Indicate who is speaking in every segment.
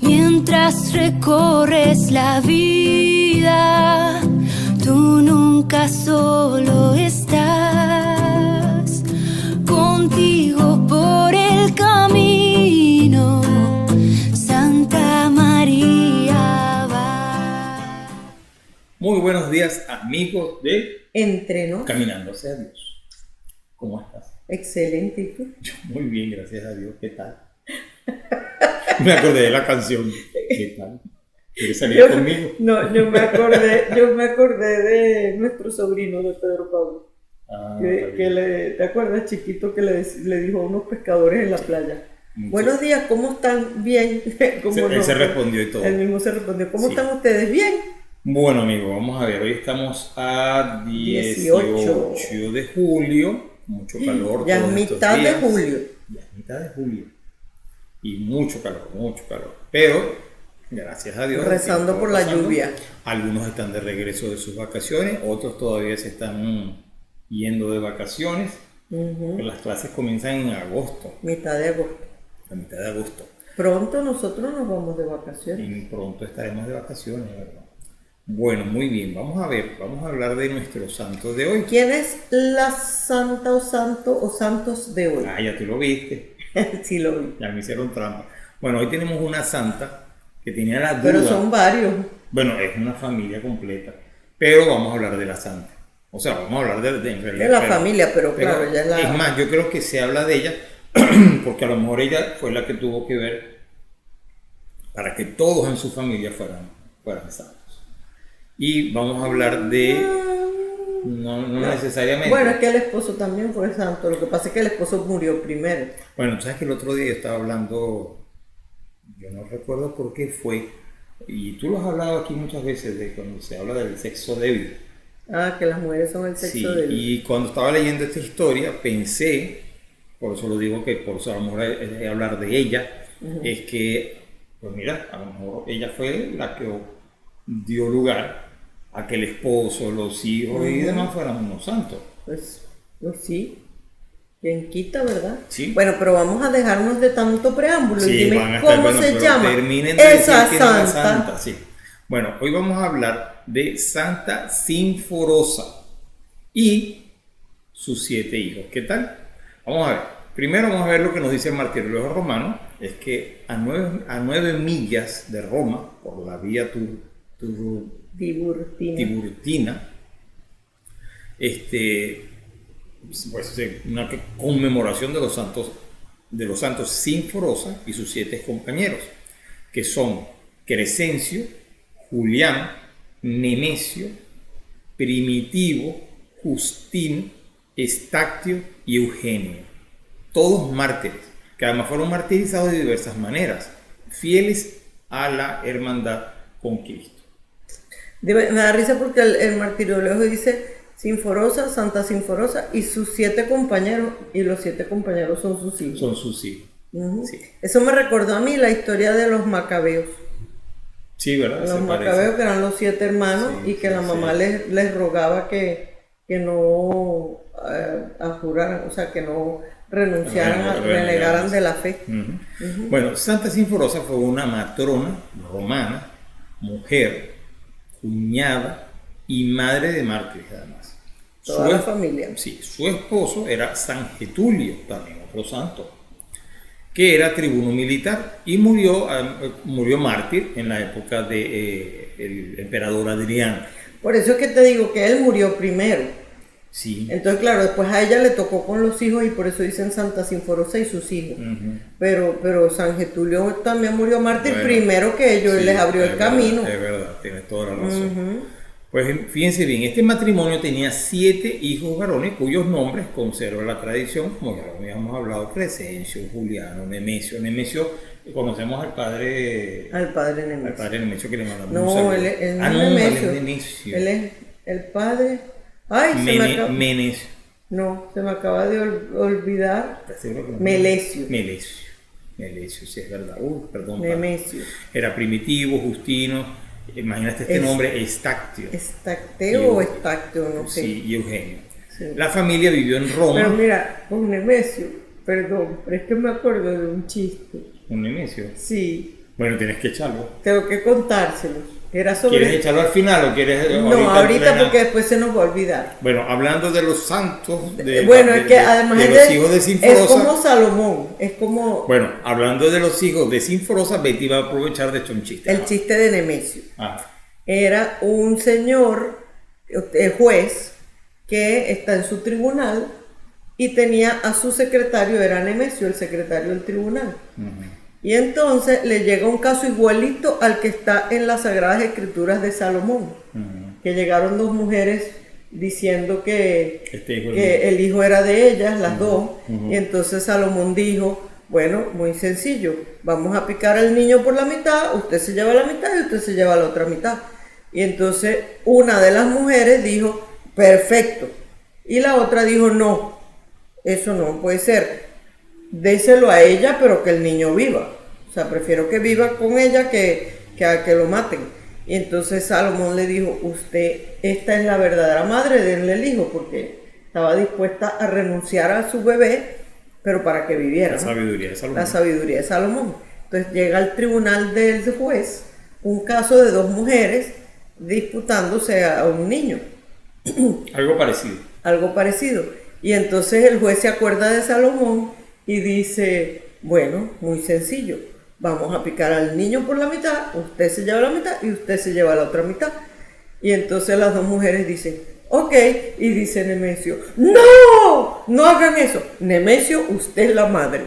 Speaker 1: Mientras recorres la vida, tú nunca solo estás. Contigo por el camino, Santa María va.
Speaker 2: Muy buenos días, amigos de
Speaker 3: Entrenos.
Speaker 2: Caminando hacia Dios. ¿Cómo estás?
Speaker 3: Excelente, ¿y tú?
Speaker 2: Yo muy bien, gracias a Dios. ¿Qué tal? Me acordé de la canción. ¿Qué tal? ¿Quieres salir conmigo?
Speaker 3: No, yo me acordé de nuestro sobrino de Pedro Pablo. ¿Te acuerdas, chiquito, que le dijo a unos pescadores en la playa? Buenos días, ¿cómo están? Bien.
Speaker 2: Él se respondió y todo.
Speaker 3: Él mismo se respondió. ¿Cómo están ustedes? Bien.
Speaker 2: Bueno, amigo, vamos a ver. Hoy estamos a 18 de julio. Mucho calor.
Speaker 3: Ya es mitad de julio.
Speaker 2: Ya es mitad de julio. Y mucho calor, mucho calor. Pero, gracias a Dios.
Speaker 3: Rezando por la lluvia.
Speaker 2: Algunos están de regreso de sus vacaciones, otros todavía se están yendo de vacaciones. Las clases comienzan en agosto.
Speaker 3: Mitad de agosto.
Speaker 2: A mitad de agosto.
Speaker 3: Pronto nosotros nos vamos de vacaciones.
Speaker 2: Y pronto estaremos de vacaciones, ¿verdad? Bueno, muy bien. Vamos a hablar de nuestro santo de hoy.
Speaker 3: ¿Quién es la santa o santo o santos de hoy?
Speaker 2: Ah, ya tú lo viste.
Speaker 3: Sí lo vi.
Speaker 2: Ya me hicieron trampa. Bueno, hoy tenemos una santa que tenía la duda.
Speaker 3: Pero son varios.
Speaker 2: Bueno, es una familia completa. Pero vamos a hablar de la santa. O sea, vamos a hablar en realidad.
Speaker 3: De la familia, pero claro, ya es la...
Speaker 2: Es más, yo creo que se habla de ella porque a lo mejor ella fue la que tuvo que ver para que todos en su familia fueran santos. Y vamos a hablar de... No necesariamente.
Speaker 3: Bueno, es que el esposo también fue santo. Lo que pasa es que el esposo murió primero.
Speaker 2: Bueno, tú sabes que el otro día estaba hablando, yo no recuerdo por qué fue, y tú lo has hablado aquí muchas veces de cuando se habla del sexo débil.
Speaker 3: Ah, que las mujeres son el sexo débil.
Speaker 2: Y cuando estaba leyendo esta historia pensé, por eso lo digo que por eso a lo mejor es hablar de ella, es que, pues mira, a lo mejor ella fue la que dio lugar a que el esposo, los hijos y demás fueran unos santos.
Speaker 3: Pues sí. ¿Quién quita, verdad?
Speaker 2: Sí.
Speaker 3: Bueno, pero vamos a dejarnos de tanto preámbulo.
Speaker 2: Sí,
Speaker 3: y dime
Speaker 2: van a estar,
Speaker 3: cómo se llama
Speaker 2: terminen de
Speaker 3: esa
Speaker 2: decir quién es la
Speaker 3: santa.
Speaker 2: Sí. Bueno, hoy vamos a hablar de Santa Sinforosa y sus 7 hijos. ¿Qué tal? Vamos a ver. Primero vamos a ver lo que nos dice el martirio romano. Es que a 9 millas de Roma, por la vía Tiburtina, pues una conmemoración de los santos Sinforosa y sus 7 compañeros, que son Crescencio, Julián, Nemesio, Primitivo, Justino, Estactio y Eugenio, todos mártires, que además fueron martirizados de diversas maneras, fieles a la hermandad con Cristo.
Speaker 3: Me da risa porque el martirologio dice Sinforosa, Santa Sinforosa y sus 7 compañeros, y los 7 compañeros son sus hijos.
Speaker 2: Son sus hijos. Sí.
Speaker 3: Eso me recordó a mí la historia de los macabeos.
Speaker 2: Sí, ¿verdad?
Speaker 3: Los macabeos, que eran los 7 hermanos, y que la mamá les rogaba que no abjuraran, o sea, que no renunciaran, renegaran de la fe.
Speaker 2: Bueno, Santa Sinforosa fue una matrona romana, mujer, cuñada y madre de mártires, además.
Speaker 3: Toda la familia.
Speaker 2: Sí, su esposo era San Getulio, también otro santo, que era tribuno militar y murió mártir en la época del emperador Adriano.
Speaker 3: Por eso es que te digo que él murió primero.
Speaker 2: Sí.
Speaker 3: Entonces, claro, después a ella le tocó con los hijos y por eso dicen Santa Sinforosa y sus hijos. Pero San Getulio también murió mártir primero que ellos, él les abrió el camino.
Speaker 2: Es verdad, tienes toda la razón. Pues fíjense bien, este matrimonio tenía 7 hijos varones cuyos nombres conserva la tradición, como ya lo habíamos hablado: Crescencio, Juliano, Nemesio. Nemesio, conocemos al padre Nemesio. Al padre Nemesio, que le mandamos un saludo.
Speaker 3: Él es Nemesio. Él es el padre... Ay,
Speaker 2: Menesio.
Speaker 3: No, se me acaba de olvidar. Melesio.
Speaker 2: Melesio, sí, es verdad. Perdón.
Speaker 3: Nemesio.
Speaker 2: Era Primitivo, Justino, imagínate este nombre, Estactio.
Speaker 3: Estacteo o Estacteo, no sé.
Speaker 2: Sí, y Eugenio.
Speaker 3: Sí.
Speaker 2: La familia vivió en Roma.
Speaker 3: Pero mira, con Nemesio Perdón, pero es que me acuerdo de un chiste.
Speaker 2: ¿Un Nemesio?
Speaker 3: Sí,
Speaker 2: Bueno, tienes que echarlo.
Speaker 3: tengo que contárselos. Era sobre...
Speaker 2: ¿Quieres echarlo al final o quieres
Speaker 3: No, ahorita
Speaker 2: plena?
Speaker 3: porque después se nos va a olvidar.
Speaker 2: Bueno, hablando de los santos,
Speaker 3: Bueno, es que además
Speaker 2: de los hijos de
Speaker 3: es
Speaker 2: Sinforosa.
Speaker 3: como Salomón, es como
Speaker 2: Bueno, hablando de los hijos de Sinforosa, Betty va a aprovechar de echar un chiste.
Speaker 3: el chiste de Nemesio.
Speaker 2: Ah,
Speaker 3: Era un señor, juez, que está en su tribunal y tenía a su secretario, era Nemesio, el secretario del tribunal. Y entonces le llega un caso igualito al que está en las Sagradas Escrituras de Salomón, que llegaron dos mujeres diciendo que el hijo era de ellas, las dos, y entonces Salomón dijo, bueno, muy sencillo, vamos a picar al niño por la mitad, usted se lleva la mitad y usted se lleva la otra mitad. Y entonces una de las mujeres dijo, perfecto, y la otra dijo, no, eso no puede ser, déselo a ella, pero que el niño viva. O sea, prefiero que viva con ella que a que lo maten. Y entonces Salomón le dijo, usted, esta es la verdadera madre, denle el hijo, porque estaba dispuesta a renunciar a su bebé, pero para que viviera.
Speaker 2: la sabiduría de Salomón.
Speaker 3: La sabiduría de Salomón. Entonces llega al tribunal del juez un caso de dos mujeres disputándose a un niño.
Speaker 2: Algo parecido.
Speaker 3: Algo parecido. Y entonces el juez se acuerda de Salomón y dice, bueno, muy sencillo, vamos a picar al niño por la mitad, usted se lleva la mitad y usted se lleva la otra mitad. Y entonces las dos mujeres dicen, ok, y dice Nemesio, no, no hagan eso. Nemesio, usted es la madre.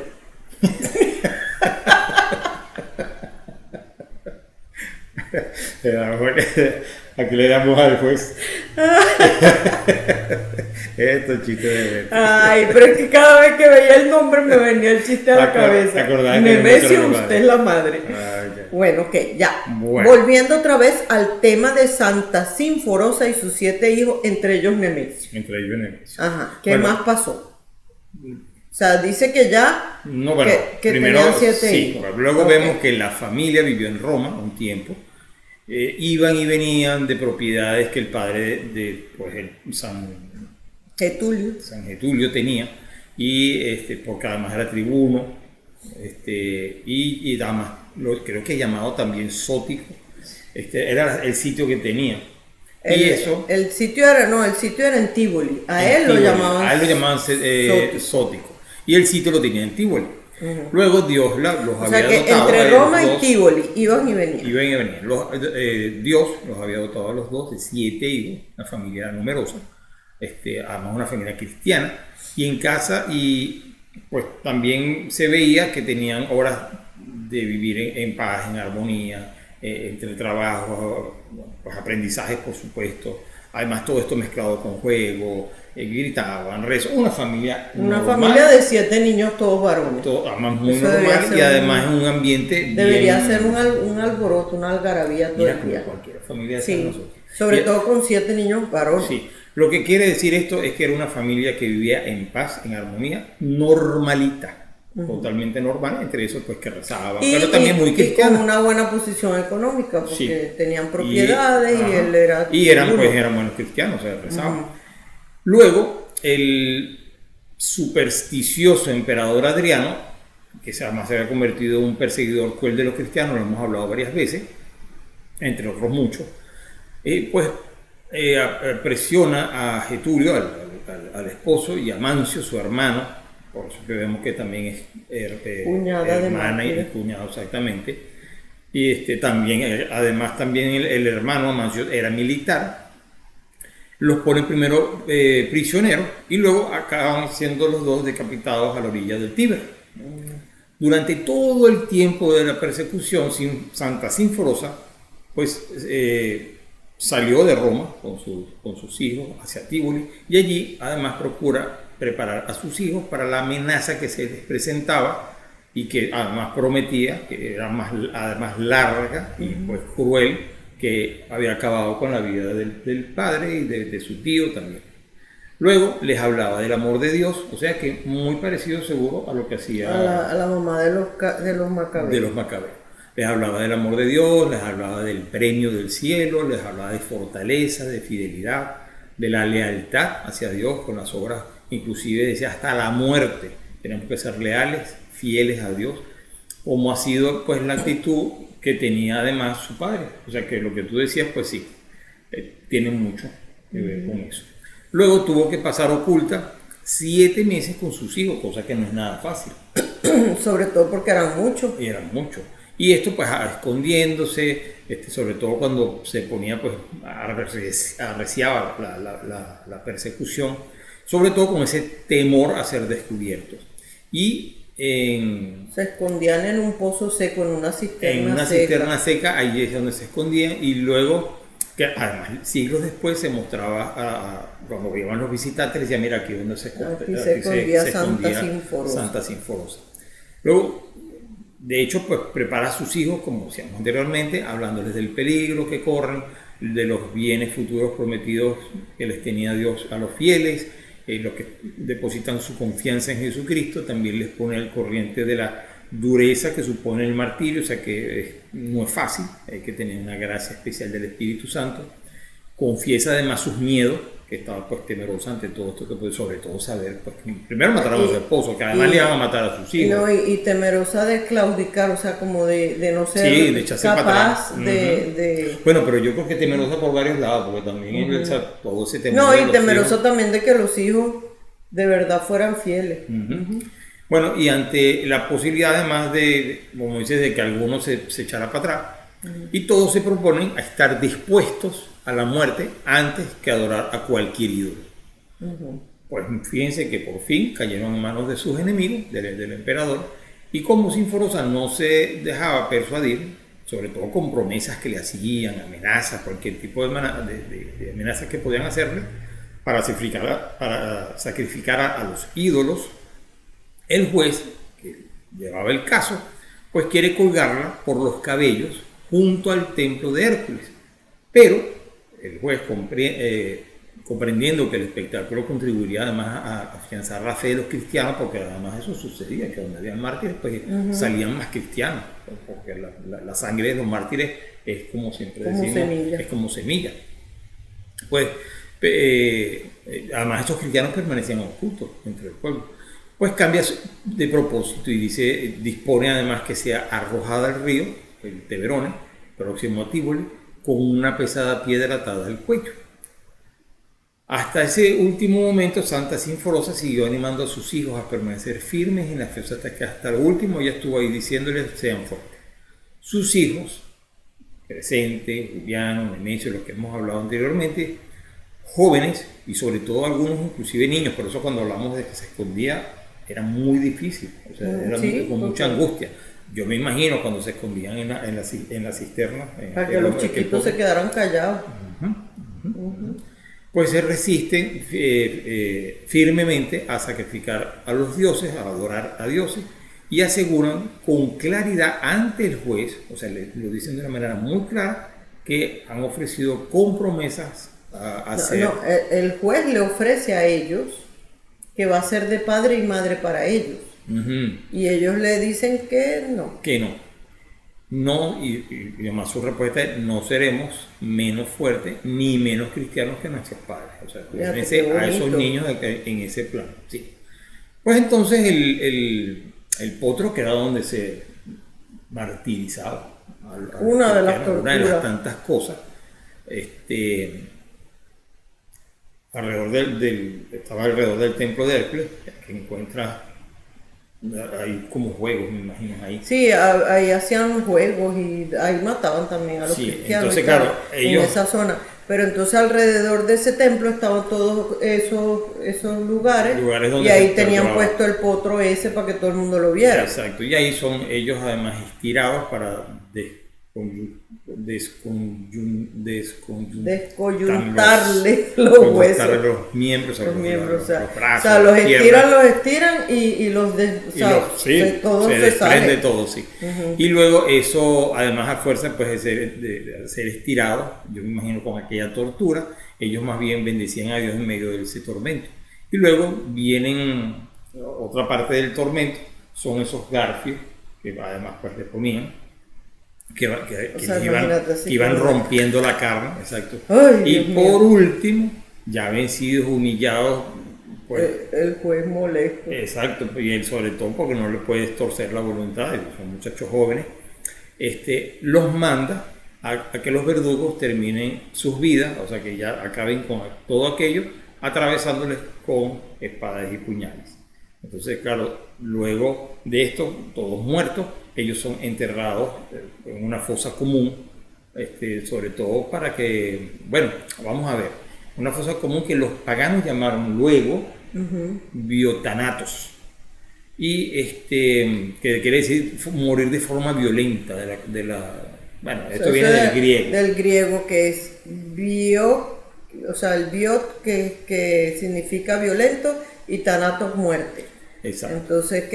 Speaker 2: Aquí le damos al juez. Esto es chiste de Betty.
Speaker 3: Ay, pero es que cada vez que veía el nombre me venía el chiste a la cabeza. Nemesio, usted es la madre.
Speaker 2: Okay.
Speaker 3: Bueno, ok, ya.
Speaker 2: Bueno.
Speaker 3: Volviendo otra vez al tema de Santa Sinforosa y sus 7 hijos, entre ellos Nemesio.
Speaker 2: Entre ellos y Nemesio.
Speaker 3: Ajá, ¿qué
Speaker 2: Bueno.
Speaker 3: más pasó? O sea, dice que ya
Speaker 2: No, bueno,
Speaker 3: que
Speaker 2: primero
Speaker 3: tenían 7
Speaker 2: sí,
Speaker 3: hijos.
Speaker 2: luego
Speaker 3: Ok.
Speaker 2: vemos que la familia vivió en Roma un tiempo. Iban y venían de propiedades que el padre pues el San Getulio tenía, y porque además era tribuno, y además creo que llamado también Sótico, era el sitio que tenía.
Speaker 3: El sitio era en Tívoli. A él lo llamaban
Speaker 2: Sótico. Y el sitio lo tenía en Tívoli. Luego Dios los
Speaker 3: O
Speaker 2: había
Speaker 3: sea que
Speaker 2: dotado
Speaker 3: entre
Speaker 2: a ellos
Speaker 3: Roma y
Speaker 2: dos.
Speaker 3: Tívoli iban y venían.
Speaker 2: Iban y venían. Dios los había dotado a los dos de 7 hijos, una familia numerosa, además una familia cristiana, y en casa, y pues también se veía que tenían horas de vivir en paz, en armonía, entre trabajo, pues aprendizajes, por supuesto. Además, todo esto mezclado con juego, gritaban, rezos, una familia
Speaker 3: Una
Speaker 2: normal,
Speaker 3: familia de 7 niños, todos varones.
Speaker 2: además muy
Speaker 3: Eso debería
Speaker 2: normal,
Speaker 3: ser
Speaker 2: y además en un ambiente
Speaker 3: Debería
Speaker 2: bien,
Speaker 3: ser un alboroto, una algarabía todo
Speaker 2: mira,
Speaker 3: el
Speaker 2: como
Speaker 3: día.
Speaker 2: cualquier familia de
Speaker 3: Sí,
Speaker 2: nosotros.
Speaker 3: sobre
Speaker 2: Y-
Speaker 3: todo con 7 niños varones.
Speaker 2: Sí, lo que quiere decir esto es que era una familia que vivía en paz, en armonía, normalita, totalmente normal, entre eso pues que rezaban, pero también muy
Speaker 3: y con
Speaker 2: cristiana.
Speaker 3: una buena posición económica, porque
Speaker 2: Sí.
Speaker 3: tenían propiedades y
Speaker 2: ajá,
Speaker 3: él era...
Speaker 2: y eran
Speaker 3: tribuno.
Speaker 2: pues eran buenos cristianos, o sea, rezaban. Luego, el supersticioso emperador Adriano, que además se había convertido en un perseguidor cruel de los cristianos, lo hemos hablado varias veces, entre otros muchos, presiona a Getulio, al esposo, y a Mancio, su hermano, por eso que vemos que también es
Speaker 3: Cuñada de
Speaker 2: hermana y
Speaker 3: Marco.
Speaker 2: cuñado exactamente. Y también, además también el hermano Mancio era militar. Los ponen primero prisioneros y luego acaban siendo los dos decapitados a la orilla del Tíber. Durante todo el tiempo de la persecución, Santa Sinforosa pues salió de Roma con sus hijos hacia Tívoli, y allí además procura preparar a sus hijos para la amenaza que se les presentaba y que además prometía, que era además larga y pues cruel, que había acabado con la vida del padre y de su tío también. Luego les hablaba del amor de Dios, o sea que muy parecido seguro a lo que hacía
Speaker 3: A la mamá de los macabeos.
Speaker 2: de los macabeos. Les hablaba del amor de Dios, les hablaba del premio del cielo, les hablaba de fortaleza, de fidelidad, de la lealtad hacia Dios con las obras, inclusive decía hasta la muerte, tenemos que ser leales, fieles a Dios, como ha sido pues la actitud que tenía además su padre. O sea que lo que tú decías, pues sí, tiene mucho que ver con eso. Luego tuvo que pasar oculta 7 meses con sus hijos, cosa que no es nada fácil.
Speaker 3: Sobre todo porque eran muchos.
Speaker 2: Y eran muchos. Y esto pues escondiéndose, sobre todo cuando se ponía pues arreciaba la persecución, sobre todo con ese temor a ser descubiertos. Y
Speaker 3: se escondían en un pozo seco, en una cisterna
Speaker 2: cisterna seca, ahí es donde se escondían, y luego, que además siglos después se mostraba, cuando iban los visitantes, decía, mira aquí donde se escondía Santa Sinforosa. Luego, de hecho, pues prepara a sus hijos, como decíamos anteriormente, hablándoles del peligro que corren, de los bienes futuros prometidos que les tenía Dios a los fieles, los que depositan su confianza en Jesucristo. También les pone al corriente de la dureza que supone el martirio, o sea que no es fácil, hay que tener una gracia especial del Espíritu Santo. Confiesa además sus miedos, que estaba pues temerosa ante todo esto, que puede sobre todo saber, pues primero mataron a su esposo, que además le iban a matar a sus hijos.
Speaker 3: No, y temerosa de claudicar, o sea, como de no ser
Speaker 2: de
Speaker 3: capaz de...
Speaker 2: Bueno, pero yo creo que temerosa por varios lados, porque también todo ese temor.
Speaker 3: No, y temerosa también de que los hijos de verdad fueran fieles.
Speaker 2: Bueno, y ante la posibilidad además de, como dices, de que alguno se echara para atrás, y todos se proponen a estar dispuestos a la muerte antes que adorar a cualquier ídolo. Pues fíjense que por fin cayeron en manos de sus enemigos, del emperador, y como Sinforosa no se dejaba persuadir, sobre todo con promesas que le hacían, amenazas, cualquier tipo de amenazas que podían hacerle para sacrificar a los ídolos, el juez que llevaba el caso pues quiere colgarla por los cabellos junto al templo de Hércules, pero el juez, comprendiendo que el espectáculo contribuiría además a afianzar la fe de los cristianos, porque además eso sucedía, que donde había mártires pues salían más cristianos, porque la sangre de los mártires es, como siempre decimos, es como semilla. Pues además estos cristianos permanecían ocultos entre el pueblo. Pues cambia de propósito y dispone además que sea arrojada al río, el Teverone, próximo a Tívoli, con una pesada piedra atada al cuello. Hasta ese último momento, Santa Sinforosa siguió animando a sus hijos a permanecer firmes en la fe, hasta que hasta lo último ella estuvo ahí diciéndoles sean fuertes. Sus hijos, Crescente, Juliano, Nemesio, los que hemos hablado anteriormente, jóvenes y sobre todo algunos inclusive niños, por eso cuando hablamos de que se escondía era muy difícil, o sea, era con mucha angustia. Yo me imagino cuando se escondían en la cisterna.
Speaker 3: Para que los chiquitos se quedaran callados.
Speaker 2: Pues se resisten firmemente a sacrificar a los dioses, a adorar a dioses, y aseguran con claridad ante el juez, o sea, lo dicen de una manera muy clara, que han ofrecido con promesas a hacer...
Speaker 3: No, el juez le ofrece a ellos que va a ser de padre y madre para ellos. Y ellos le dicen que no.
Speaker 2: Que no. No, y además su respuesta es: no seremos menos fuertes ni menos cristianos que nuestros padres. O sea, fíjense a esos niños en ese plano. Sí. Pues entonces el potro, que era donde se martirizaba.
Speaker 3: Una de las torturas.
Speaker 2: Una de las tantas cosas. Estaba alrededor del templo de Hércules, que encuentra. Hay como juegos, me imagino ahí.
Speaker 3: Sí, ahí hacían juegos y ahí mataban también a los cristianos.
Speaker 2: Entonces, claro, ellos...
Speaker 3: en esa zona. Pero entonces alrededor de ese templo estaban todos esos lugares donde y ahí tenían puesto el potro ese para que todo el mundo lo viera.
Speaker 2: Exacto, y ahí son ellos además estirados para
Speaker 3: descoyuntarle los huesos,
Speaker 2: los miembros, los brazos,
Speaker 3: o sea, los estiran y todo se desprende
Speaker 2: todo, sí. Y luego eso, además a fuerza pues de ser estirado, yo me imagino con aquella tortura, ellos más bien bendecían a Dios en medio de ese tormento. Y luego vienen otra parte del tormento, son esos garfios que además pues les ponían, que iban rompiendo la carne, exacto. Ay, y por último, ya vencidos, humillados pues,
Speaker 3: el juez molesto.
Speaker 2: exacto, y él sobre todo porque no le puedes torcer la voluntad, son muchachos jóvenes, los manda a que los verdugos terminen sus vidas, o sea que ya acaben con todo aquello, atravesándoles con espadas y puñales. Entonces, claro, luego de esto, todos muertos, ellos son enterrados en una fosa común, sobre todo para que, bueno, vamos a ver, una fosa común que los paganos llamaron luego biotanatos, y que quiere decir morir de forma violenta, bueno, esto viene del griego.
Speaker 3: Del griego, que es bio, o sea, el biot que significa violento y tanatos muerte.
Speaker 2: Exacto.
Speaker 3: Entonces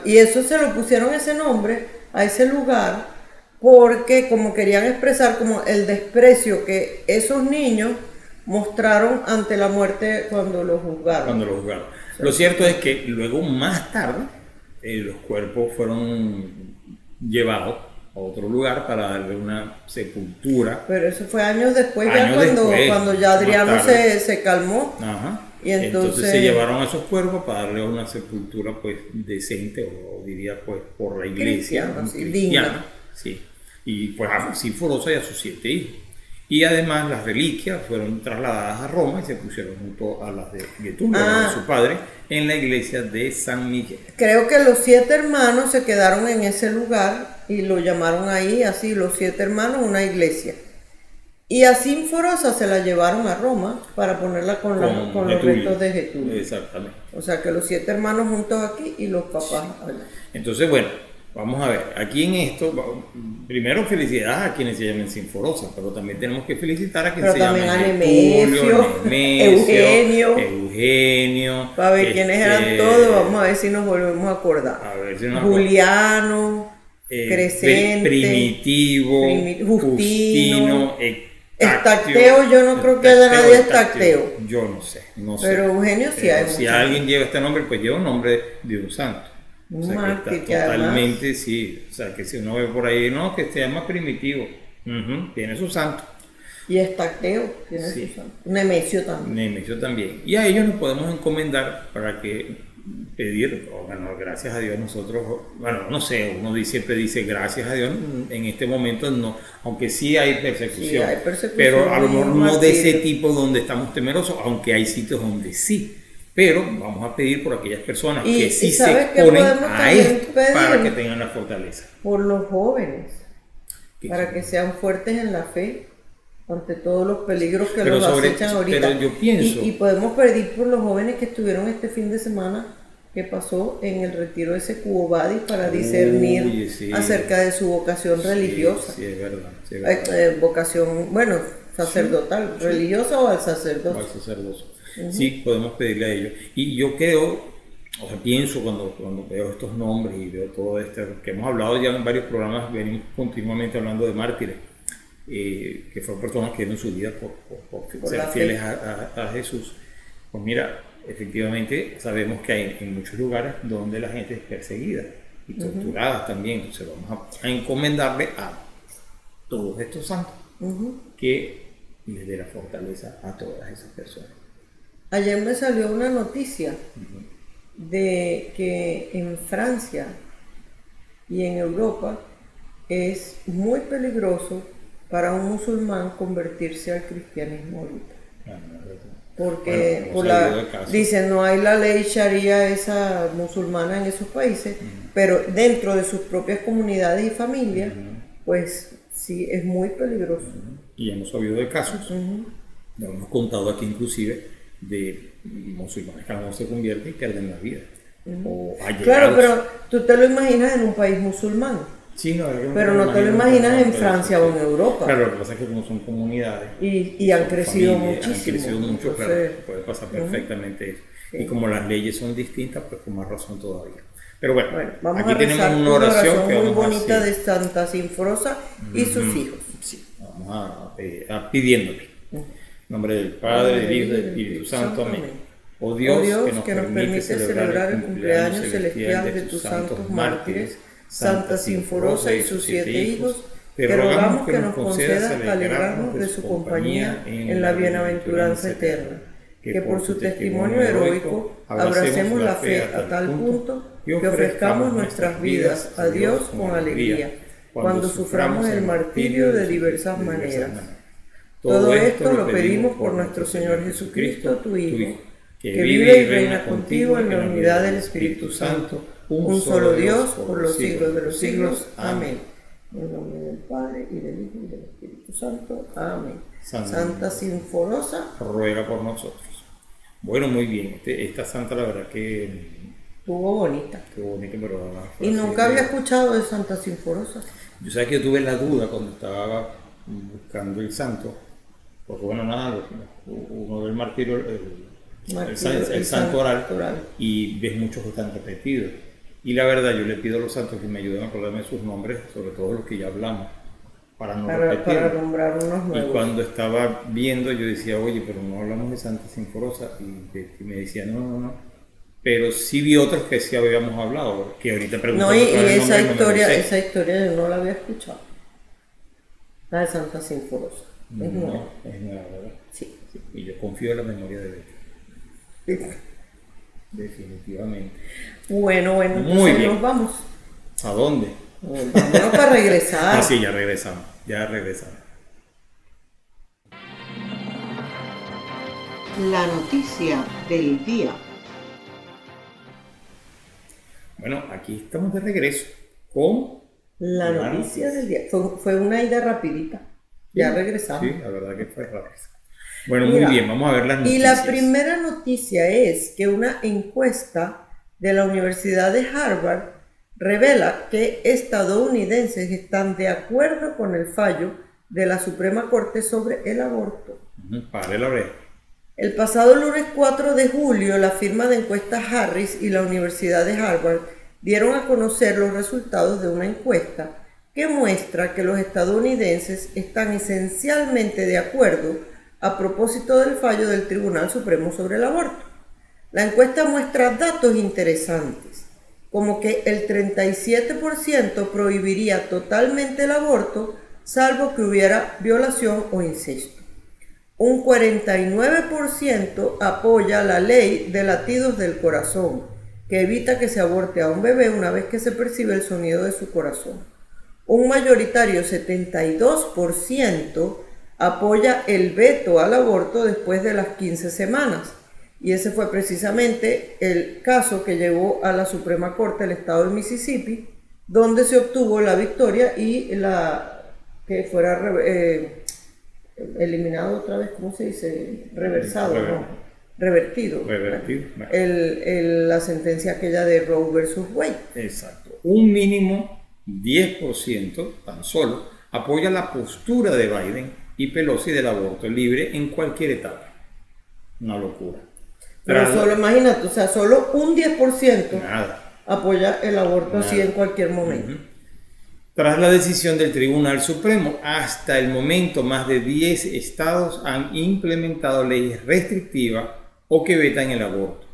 Speaker 3: y eso se lo pusieron ese nombre a ese lugar porque como querían expresar como el desprecio que esos niños mostraron ante la muerte cuando lo juzgaron.
Speaker 2: Lo cierto es que luego, más tarde, los cuerpos fueron llevados a otro lugar para darle una sepultura.
Speaker 3: Pero eso fue años después,
Speaker 2: después,
Speaker 3: cuando ya Adriano se calmó.
Speaker 2: Ajá.
Speaker 3: Y entonces
Speaker 2: se llevaron a esos cuerpos para darle una sepultura pues decente, o diría pues por la iglesia
Speaker 3: digna.
Speaker 2: Sí. Y pues a Sinforosa y a sus 7 hijos. Y además las reliquias fueron trasladadas a Roma y se pusieron junto a las de Getúlio, de su padre, en la iglesia de San Miguel.
Speaker 3: Creo que los 7 hermanos se quedaron en ese lugar y lo llamaron ahí así, los 7 hermanos, una iglesia. Y a Sinforosa se la llevaron a Roma para ponerla con los restos de Getúlio.
Speaker 2: Exactamente.
Speaker 3: O sea que los 7 hermanos juntos aquí y los papás allá.
Speaker 2: Entonces, bueno, vamos a ver, aquí en esto, primero felicidades a quienes se llamen Sinforosa, pero también tenemos que felicitar a quienes se llamen
Speaker 3: Nemesio,
Speaker 2: Eugenio.
Speaker 3: Para ver quiénes eran todos, vamos a ver si nos volvemos a acordar.
Speaker 2: A ver si nos
Speaker 3: Juliano, Crescente,
Speaker 2: Primitivo, Justino,
Speaker 3: Estacteo, yo no creo que haya nadie Estacteo.
Speaker 2: Yo no sé.
Speaker 3: Pero Eugenio sí hay.
Speaker 2: Si alguien lleva este nombre, pues lleva un nombre de un santo. O sea, que está totalmente, además, sí. O sea, que si uno ve por ahí, no, que se llama Primitivo, tiene su santo.
Speaker 3: Y Estacteo tiene su santo. Nemesio
Speaker 2: también. Y a ellos nos podemos encomendar para que pedir, bueno, gracias a Dios nosotros, bueno, no sé, uno siempre dice gracias a Dios, en este momento no, aunque sí hay persecución, pero a lo mejor no de ese tipo donde estamos temerosos, aunque hay sitios donde sí. Pero vamos a pedir por aquellas personas que sí se exponen a esto para que tengan la fortaleza.
Speaker 3: Por los jóvenes, para que sean fuertes en la fe ante todos los peligros que los acechan ahorita.
Speaker 2: Pero yo pienso,
Speaker 3: y podemos pedir por los jóvenes que estuvieron este fin de semana que pasó en el retiro de ese Cubo Badis para discernir acerca de su vocación religiosa.
Speaker 2: Sí, es verdad.
Speaker 3: Vocación, bueno, sacerdotal, religiosa o al sacerdocio.
Speaker 2: O al sacerdocio. Sí, podemos pedirle a ellos. Y yo creo, o sea, pienso cuando veo estos nombres y veo todo esto, que hemos hablado ya en varios programas, venimos continuamente hablando de mártires, que fueron personas que dieron su vida por ser fieles a Jesús. Pues mira, efectivamente sabemos que hay en muchos lugares donde la gente es perseguida y torturada también. Entonces vamos a encomendarle a todos estos santos que les dé la fortaleza a todas esas personas.
Speaker 3: Ayer me salió una noticia de que en Francia y en Europa es muy peligroso para un musulmán convertirse al cristianismo ahorita. Porque dicen no hay la ley sharia esa musulmana en esos países, pero dentro de sus propias comunidades y familias, pues sí es muy peligroso.
Speaker 2: Y hemos sabido de casos, lo hemos contado aquí inclusive, de musulmanes que no se convierten y pierden la vida.
Speaker 3: Claro, pero tú te lo imaginas en un país musulmán.
Speaker 2: Sí, no,
Speaker 3: pero no te lo imaginas en Francia o en Europa.
Speaker 2: Claro, lo que pasa es que como son comunidades
Speaker 3: y han crecido muchísimo.
Speaker 2: Han crecido mucho, entonces, claro, puede pasar perfectamente eso. Sí. Y como las leyes son distintas, pues con más razón todavía. Pero bueno,
Speaker 3: vamos
Speaker 2: aquí
Speaker 3: a
Speaker 2: tenemos una oración que
Speaker 3: muy bonita de Santa Sinforosa y sus hijos.
Speaker 2: Sí, vamos a pidiéndole. En nombre del Padre, del Hijo y del Espíritu Santo. Amén. Oh Dios,
Speaker 3: que nos permite celebrar el cumpleaños celestial de tus santos mártires, Santa Sinforosa y sus 7 hijos, te rogamos que nos concedas alegrarnos de su compañía en la bienaventuranza eterna. que por su testimonio heroico abracemos la fe a tal punto que ofrezcamos nuestras vidas a Dios con alegría, cuando suframos el martirio de diversas maneras. Todo esto lo pedimos por nuestro Señor Jesucristo, tu Hijo, que vive y reina contigo en la unidad del Espíritu Santo, un solo Dios, por los siglos de los siglos. Amén. En nombre del Padre, y del Hijo, y del Espíritu Santo. Amén. Santa Sinforosa,
Speaker 2: ruega por nosotros. Bueno, muy bien. Esta santa, la verdad que
Speaker 3: estuvo bonita.
Speaker 2: Estuvo bonita, pero...
Speaker 3: Y nunca había escuchado de Santa Sinforosa.
Speaker 2: Yo sé que tuve la duda cuando estaba buscando el santo, porque bueno, nada, uno del martirio, el santo oral, y ves muchos que están repetidos. Y la verdad, yo le pido a los santos que me ayuden a acordarme sus nombres, sobre todo los que ya hablamos, para
Speaker 3: nombrar unos nuevos.
Speaker 2: Y cuando estaba viendo, yo decía, oye, pero no hablamos de Santa Sinforosa, y me decía, no. Pero sí vi otros que sí habíamos hablado, que ahorita pregunto.
Speaker 3: No, y esa historia yo no la había escuchado. La de Santa Sinforosa. Es nueva.
Speaker 2: Es nueva, ¿verdad?
Speaker 3: Sí.
Speaker 2: Y yo confío en la memoria de Betty. Definitivamente.
Speaker 3: Bueno, entonces nos vamos.
Speaker 2: ¿A dónde?
Speaker 3: Vámonos para regresar.
Speaker 2: Sí, ya regresamos.
Speaker 3: La noticia del día.
Speaker 2: Bueno, aquí estamos de regreso con
Speaker 3: la noticia del día. Fue una ida rapidita. Ya regresamos.
Speaker 2: Sí, la verdad que fue rápido. Bueno, muy bien, vamos a ver las noticias.
Speaker 3: Y la primera noticia es que una encuesta de la Universidad de Harvard revela que estadounidenses están de acuerdo con el fallo de la Suprema Corte sobre el aborto.
Speaker 2: Pare la oreja.
Speaker 3: El pasado lunes 4 de julio, la firma de encuestas Harris y la Universidad de Harvard dieron a conocer los resultados de una encuesta que muestra que los estadounidenses están esencialmente de acuerdo a propósito del fallo del Tribunal Supremo sobre el aborto. La encuesta muestra datos interesantes, como que el 37% prohibiría totalmente el aborto, salvo que hubiera violación o incesto. Un 49% apoya la ley de latidos del corazón, que evita que se aborte a un bebé una vez que se percibe el sonido de su corazón. Un mayoritario 72% apoya el veto al aborto después de las 15 semanas. Y ese fue precisamente el caso que llevó a la Suprema Corte del estado de Mississippi, donde se obtuvo la victoria y que fuera eliminado otra vez, ¿cómo se dice? Revertido. La sentencia aquella de Roe versus Wade.
Speaker 2: Exacto. Un mínimo 10% tan solo apoya la postura de Biden y Pelosi del aborto libre en cualquier etapa. Una locura.
Speaker 3: Pero solo, imagínate, o sea, solo un 10% apoya el aborto así en cualquier momento.
Speaker 2: Tras la decisión del Tribunal Supremo, hasta el momento más de 10 estados han implementado leyes restrictivas o que vetan el aborto.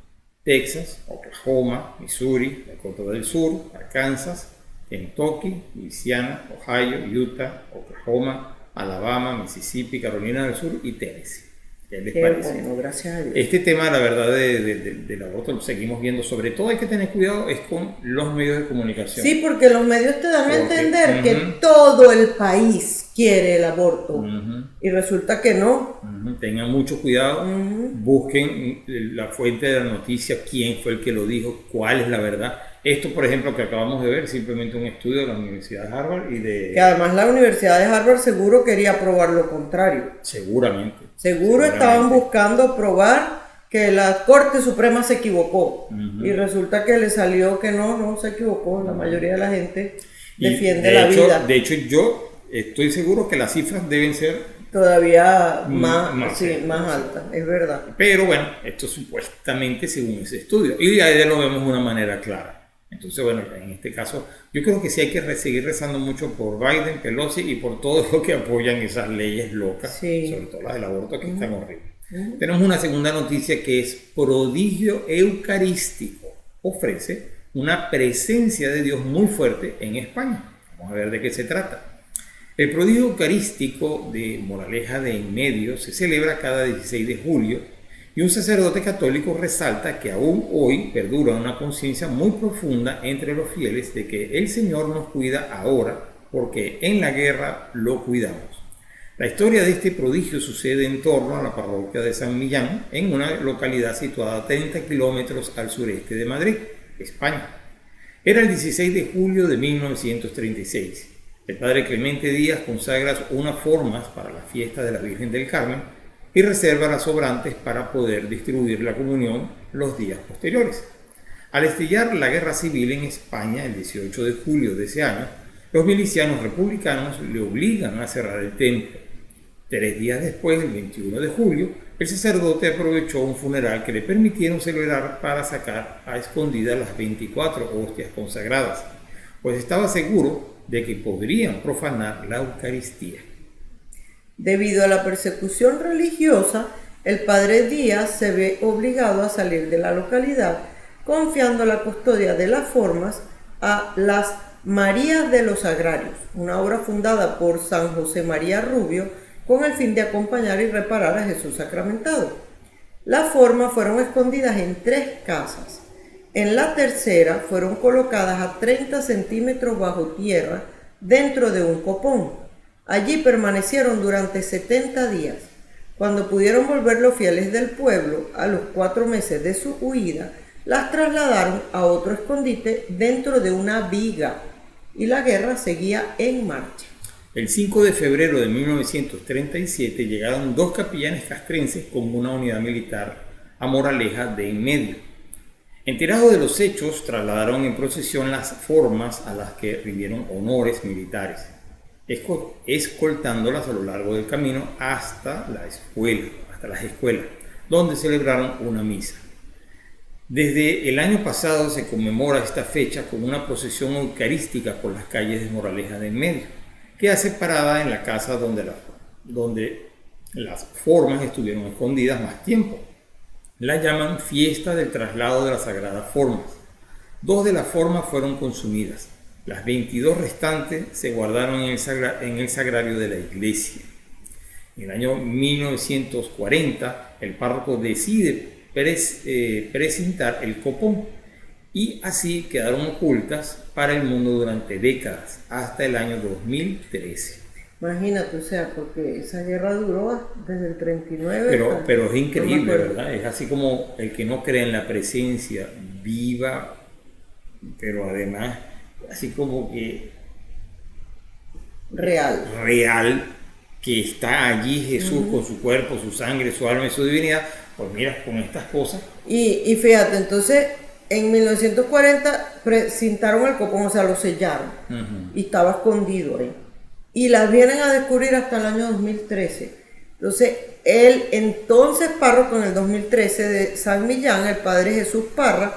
Speaker 2: Texas, Oklahoma, Missouri, Dakota del Sur, Arkansas, Kentucky, Louisiana, Ohio, Utah, Oklahoma, Alabama, Mississippi, Carolina del Sur y Tennessee. ¿Qué les parece?
Speaker 3: Bueno, gracias a Dios.
Speaker 2: Este tema, la verdad, del aborto lo seguimos viendo. Sobre todo hay que tener cuidado es con los medios de comunicación.
Speaker 3: Sí, porque los medios te dan a entender que todo el país quiere el aborto. Y resulta que no.
Speaker 2: Tengan mucho cuidado. Busquen la fuente de la noticia, quién fue el que lo dijo, cuál es la verdad. Esto, por ejemplo, que acabamos de ver, es simplemente un estudio de la Universidad de Harvard que
Speaker 3: además la Universidad de Harvard seguro quería probar lo contrario.
Speaker 2: Seguramente.
Speaker 3: Seguro estaban buscando probar que la Corte Suprema se equivocó. Y resulta que le salió que no se equivocó. La mayoría de la gente defiende la vida.
Speaker 2: De hecho, yo estoy seguro que las cifras deben ser
Speaker 3: todavía más altas, es verdad.
Speaker 2: Pero bueno, esto supuestamente según ese estudio. Y ahí lo vemos de una manera clara. Entonces, bueno, en este caso, yo creo que sí hay que seguir rezando mucho por Biden, Pelosi y por todos los que apoyan esas leyes locas, sobre todo las del aborto, que están horribles. Tenemos una segunda noticia que es Prodigio Eucarístico. Ofrece una presencia de Dios muy fuerte en España. Vamos a ver de qué se trata. El Prodigio Eucarístico de Moraleja de En Medio se celebra cada 16 de julio Y un sacerdote católico resalta que aún hoy perdura una conciencia muy profunda entre los fieles de que el Señor nos cuida ahora porque en la guerra lo cuidamos. La historia de este prodigio sucede en torno a la parroquia de San Millán, en una localidad situada a 30 kilómetros al sureste de Madrid, España. Era el 16 de julio de 1936. El padre Clemente Díaz consagra unas formas para la fiesta de la Virgen del Carmen y reserva las sobrantes para poder distribuir la comunión los días posteriores. Al estallar la guerra civil en España el 18 de julio de ese año, los milicianos republicanos le obligan a cerrar el templo. 3 días después, el 21 de julio, el sacerdote aprovechó un funeral que le permitieron celebrar para sacar a escondidas las 24 hostias consagradas, pues estaba seguro de que podrían profanar la Eucaristía.
Speaker 3: Debido a la persecución religiosa, el padre Díaz se ve obligado a salir de la localidad, confiando la custodia de las formas a las Marías de los Agrarios, una obra fundada por San José María Rubio con el fin de acompañar y reparar a Jesús sacramentado. Las formas fueron escondidas en 3 casas. En la tercera fueron colocadas a 30 centímetros bajo tierra dentro de un copón. Allí permanecieron durante 70 días. Cuando pudieron volver los fieles del pueblo, a los 4 meses de su huida, las trasladaron a otro escondite dentro de una viga y la guerra seguía en marcha.
Speaker 2: El 5 de febrero de 1937 llegaron 2 capellanes castrenses con una unidad militar a Moraleja de en medio. Enterados de los hechos, trasladaron en procesión las formas a las que rindieron honores militares, escoltándolas a lo largo del camino hasta las escuelas, donde celebraron una misa. Desde el año pasado se conmemora esta fecha con una procesión eucarística por las calles de Moraleja de en medio, que hace parada en la casa donde las formas estuvieron escondidas más tiempo. La llaman Fiesta del Traslado de las Sagradas Formas. 2 de las formas fueron consumidas. Las 22 restantes se guardaron en el sagrario de la iglesia. En el año 1940, el párroco decide precintar el copón y así quedaron ocultas para el mundo durante décadas, hasta el año 2013.
Speaker 3: Imagínate, o sea, porque esa guerra duró desde el 39.
Speaker 2: Pero es increíble, ¿verdad? Es así como el que no cree en la presencia viva, pero además así como que real, que está allí Jesús con su cuerpo, su sangre, su alma y su divinidad. Pues mira, con estas cosas.
Speaker 3: Y fíjate, entonces en 1940 precintaron el copón, o sea, lo sellaron y estaba escondido ahí. Y las vienen a descubrir hasta el año 2013. Entonces, el entonces párroco en el 2013 de San Millán, el padre Jesús Parra,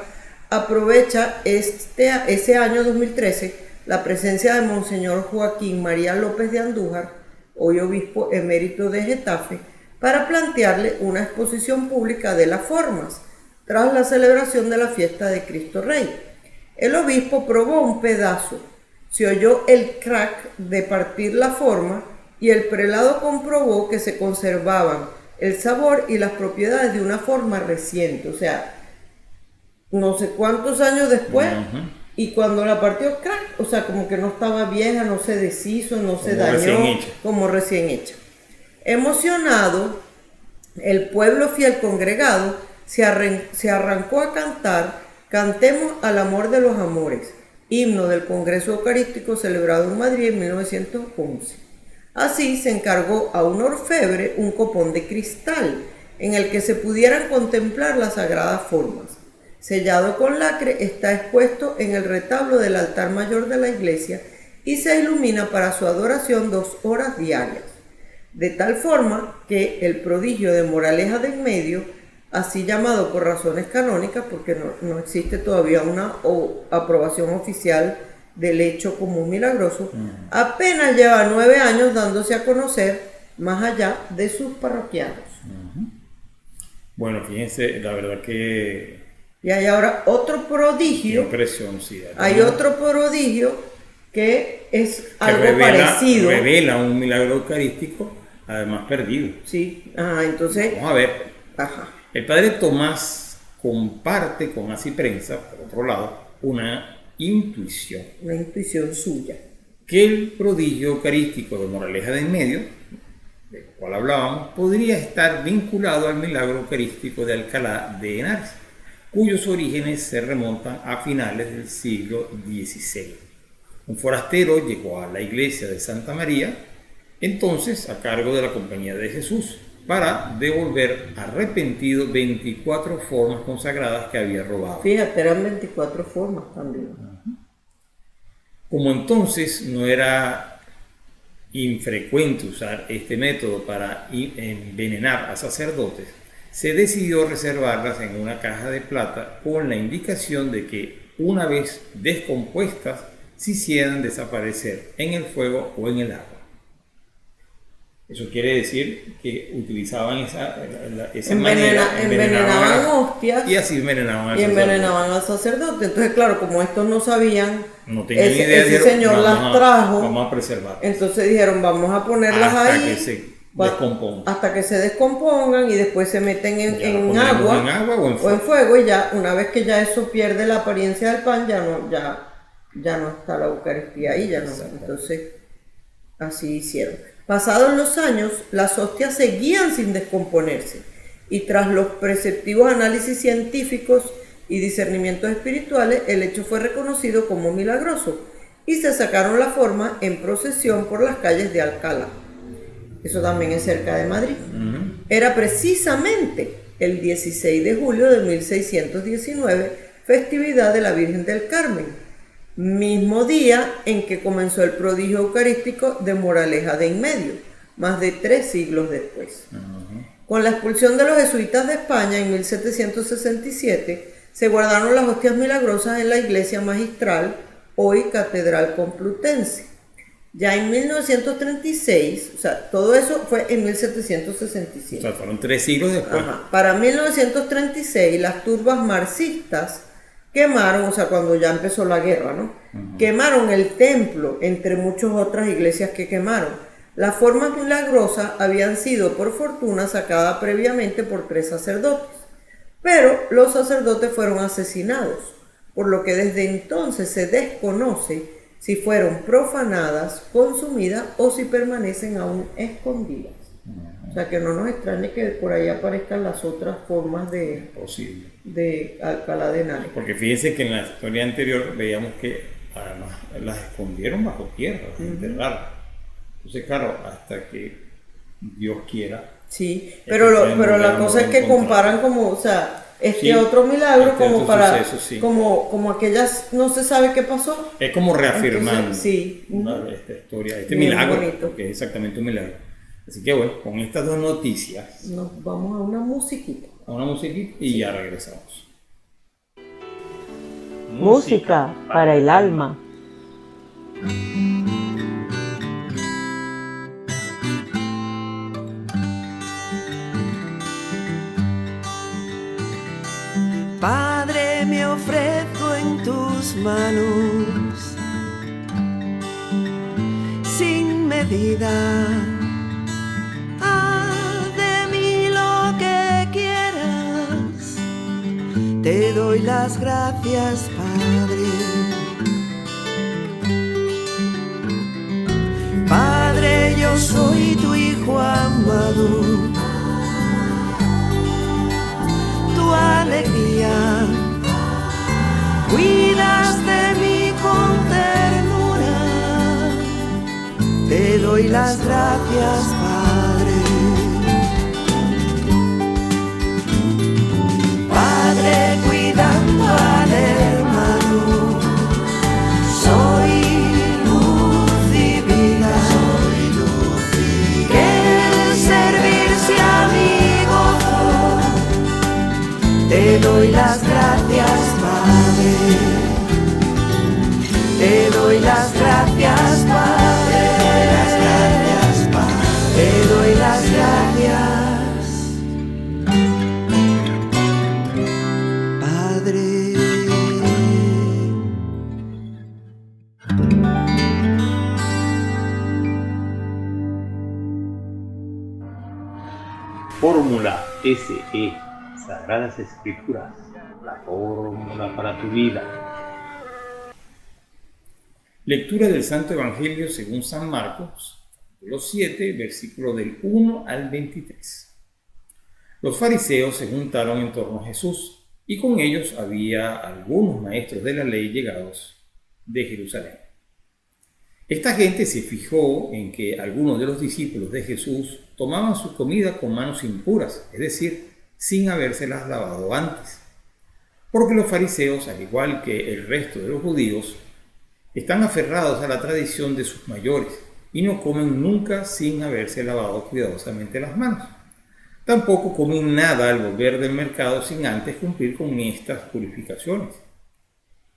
Speaker 3: aprovecha ese año 2013 la presencia de Monseñor Joaquín María López de Andújar, hoy obispo emérito de Getafe, para plantearle una exposición pública de las formas, tras la celebración de la fiesta de Cristo Rey. El obispo probó un pedazo, se oyó el crack de partir la forma y el prelado comprobó que se conservaban el sabor y las propiedades de una forma reciente, o sea, no sé cuántos años después, y cuando la partió, crack, o sea, como que no estaba vieja, no se deshizo, no se dañó, como recién hecha. Emocionado, el pueblo fiel congregado se arrancó a cantar Cantemos al amor de los amores, himno del Congreso Eucarístico celebrado en Madrid en 1911. Así se encargó a un orfebre un copón de cristal en el que se pudieran contemplar las sagradas formas. Sellado con lacre, está expuesto en el retablo del altar mayor de la iglesia y se ilumina para su adoración 2 horas diarias. De tal forma que el prodigio de Moraleja de en medio, así llamado por razones canónicas, porque no existe todavía una aprobación oficial del hecho como un milagroso, apenas lleva 9 años dándose a conocer más allá de sus parroquianos.
Speaker 2: Bueno, fíjense, la verdad que...
Speaker 3: Y hay ahora otro prodigio.
Speaker 2: Impresión, sí.
Speaker 3: Hay otro prodigio que es algo parecido.
Speaker 2: Revela un milagro eucarístico, además perdido.
Speaker 3: Sí, entonces...
Speaker 2: Vamos a ver.
Speaker 3: Ajá.
Speaker 2: El padre Tomás comparte con Asiprensa, por otro lado, una intuición
Speaker 3: suya.
Speaker 2: Que el prodigio eucarístico de Moraleja de en Medio, del cual hablábamos, podría estar vinculado al milagro eucarístico de Alcalá de Henares, cuyos orígenes se remontan a finales del siglo XVI. Un forastero llegó a la iglesia de Santa María, entonces a cargo de la Compañía de Jesús, para devolver arrepentido 24 formas consagradas que había robado.
Speaker 3: Fíjate, eran 24 formas también.
Speaker 2: Como entonces no era infrecuente usar este método para envenenar a sacerdotes, se decidió reservarlas en una caja de plata con la indicación de que, una vez descompuestas, se hicieran desaparecer en el fuego o en el agua. Eso quiere decir que utilizaban esa manera,
Speaker 3: envenenaban hostias
Speaker 2: y así envenenaban
Speaker 3: al sacerdote. Entonces, claro, como estos no sabían,
Speaker 2: no tenían idea,
Speaker 3: ese señor las trajo.
Speaker 2: Vamos a preservar.
Speaker 3: Entonces dijeron, vamos a ponerlas ahí hasta que se descompongan y después se meten en agua o en fuego, y ya una vez que ya eso pierde la apariencia del pan, ya no está la Eucaristía ahí, ya no. Entonces, así hicieron. Pasados los años, las hostias seguían sin descomponerse, y tras los preceptivos análisis científicos y discernimientos espirituales, el hecho fue reconocido como milagroso y se sacaron la forma en procesión por las calles de Alcalá. Eso también es cerca de Madrid. Era precisamente el 16 de julio de 1619, festividad de la Virgen del Carmen, mismo día en que comenzó el prodigio eucarístico de Moraleja de en Medio, más de 3 siglos después. Con la expulsión de los jesuitas de España en 1767, se guardaron las hostias milagrosas en la iglesia magistral, hoy Catedral Complutense. Ya en 1936, o sea, todo eso fue en 1767.
Speaker 2: O sea, fueron 3 siglos después.
Speaker 3: Para 1936, las turbas marxistas quemaron, o sea, cuando ya empezó la guerra, ¿no? Quemaron el templo, entre muchas otras iglesias que quemaron. Las formas milagrosas habían sido, por fortuna, sacadas previamente por 3 sacerdotes, pero los sacerdotes fueron asesinados, por lo que desde entonces se desconoce si fueron profanadas, consumidas o si permanecen aún escondidas. O sea, que no nos extrañe que por ahí aparezcan las otras formas de Alcalá de Henares.
Speaker 2: Porque fíjense que en la historia anterior veíamos que además las escondieron bajo tierra, las enterraron. Entonces, claro, hasta que Dios quiera.
Speaker 3: Sí, pero la cosa es que comparan como, o sea, otro milagro como para,
Speaker 2: suceso,
Speaker 3: como aquellas, no se sabe qué pasó.
Speaker 2: Es como reafirmando
Speaker 3: entonces,
Speaker 2: esta historia, este
Speaker 3: bien
Speaker 2: milagro,
Speaker 3: bonito.
Speaker 2: que es exactamente un milagro. Así que bueno, con estas 2 noticias
Speaker 3: nos vamos a una musiquita.
Speaker 2: Y ya regresamos.
Speaker 4: Música para el alma.
Speaker 5: Padre, me ofrezco en tus manos, sin medida. Haz de mí lo que quieras. Te doy las gracias, Padre. Padre, yo soy tu hijo amado, tu alegría. Cuidas de mí con ternura. Te doy las gracias, Padre. Padre, cuidando al hermano, soy luz y vida. Que el servir sea mi gozo. Te doy las gracias, Padre. Te doy las gracias, Padre. Te doy las gracias, Padre.
Speaker 2: Fórmula SE Sagradas Escrituras, la fórmula para tu vida. Lectura del Santo Evangelio según San Marcos, capítulo 7, versículo del 1 al 23. Los fariseos se juntaron en torno a Jesús, y con ellos había algunos maestros de la ley llegados de Jerusalén. Esta gente se fijó en que algunos de los discípulos de Jesús tomaban su comida con manos impuras, es decir, sin habérselas lavado antes. Porque los fariseos, al igual que el resto de los judíos, están aferrados a la tradición de sus mayores y no comen nunca sin haberse lavado cuidadosamente las manos. Tampoco comen nada al volver del mercado sin antes cumplir con estas purificaciones.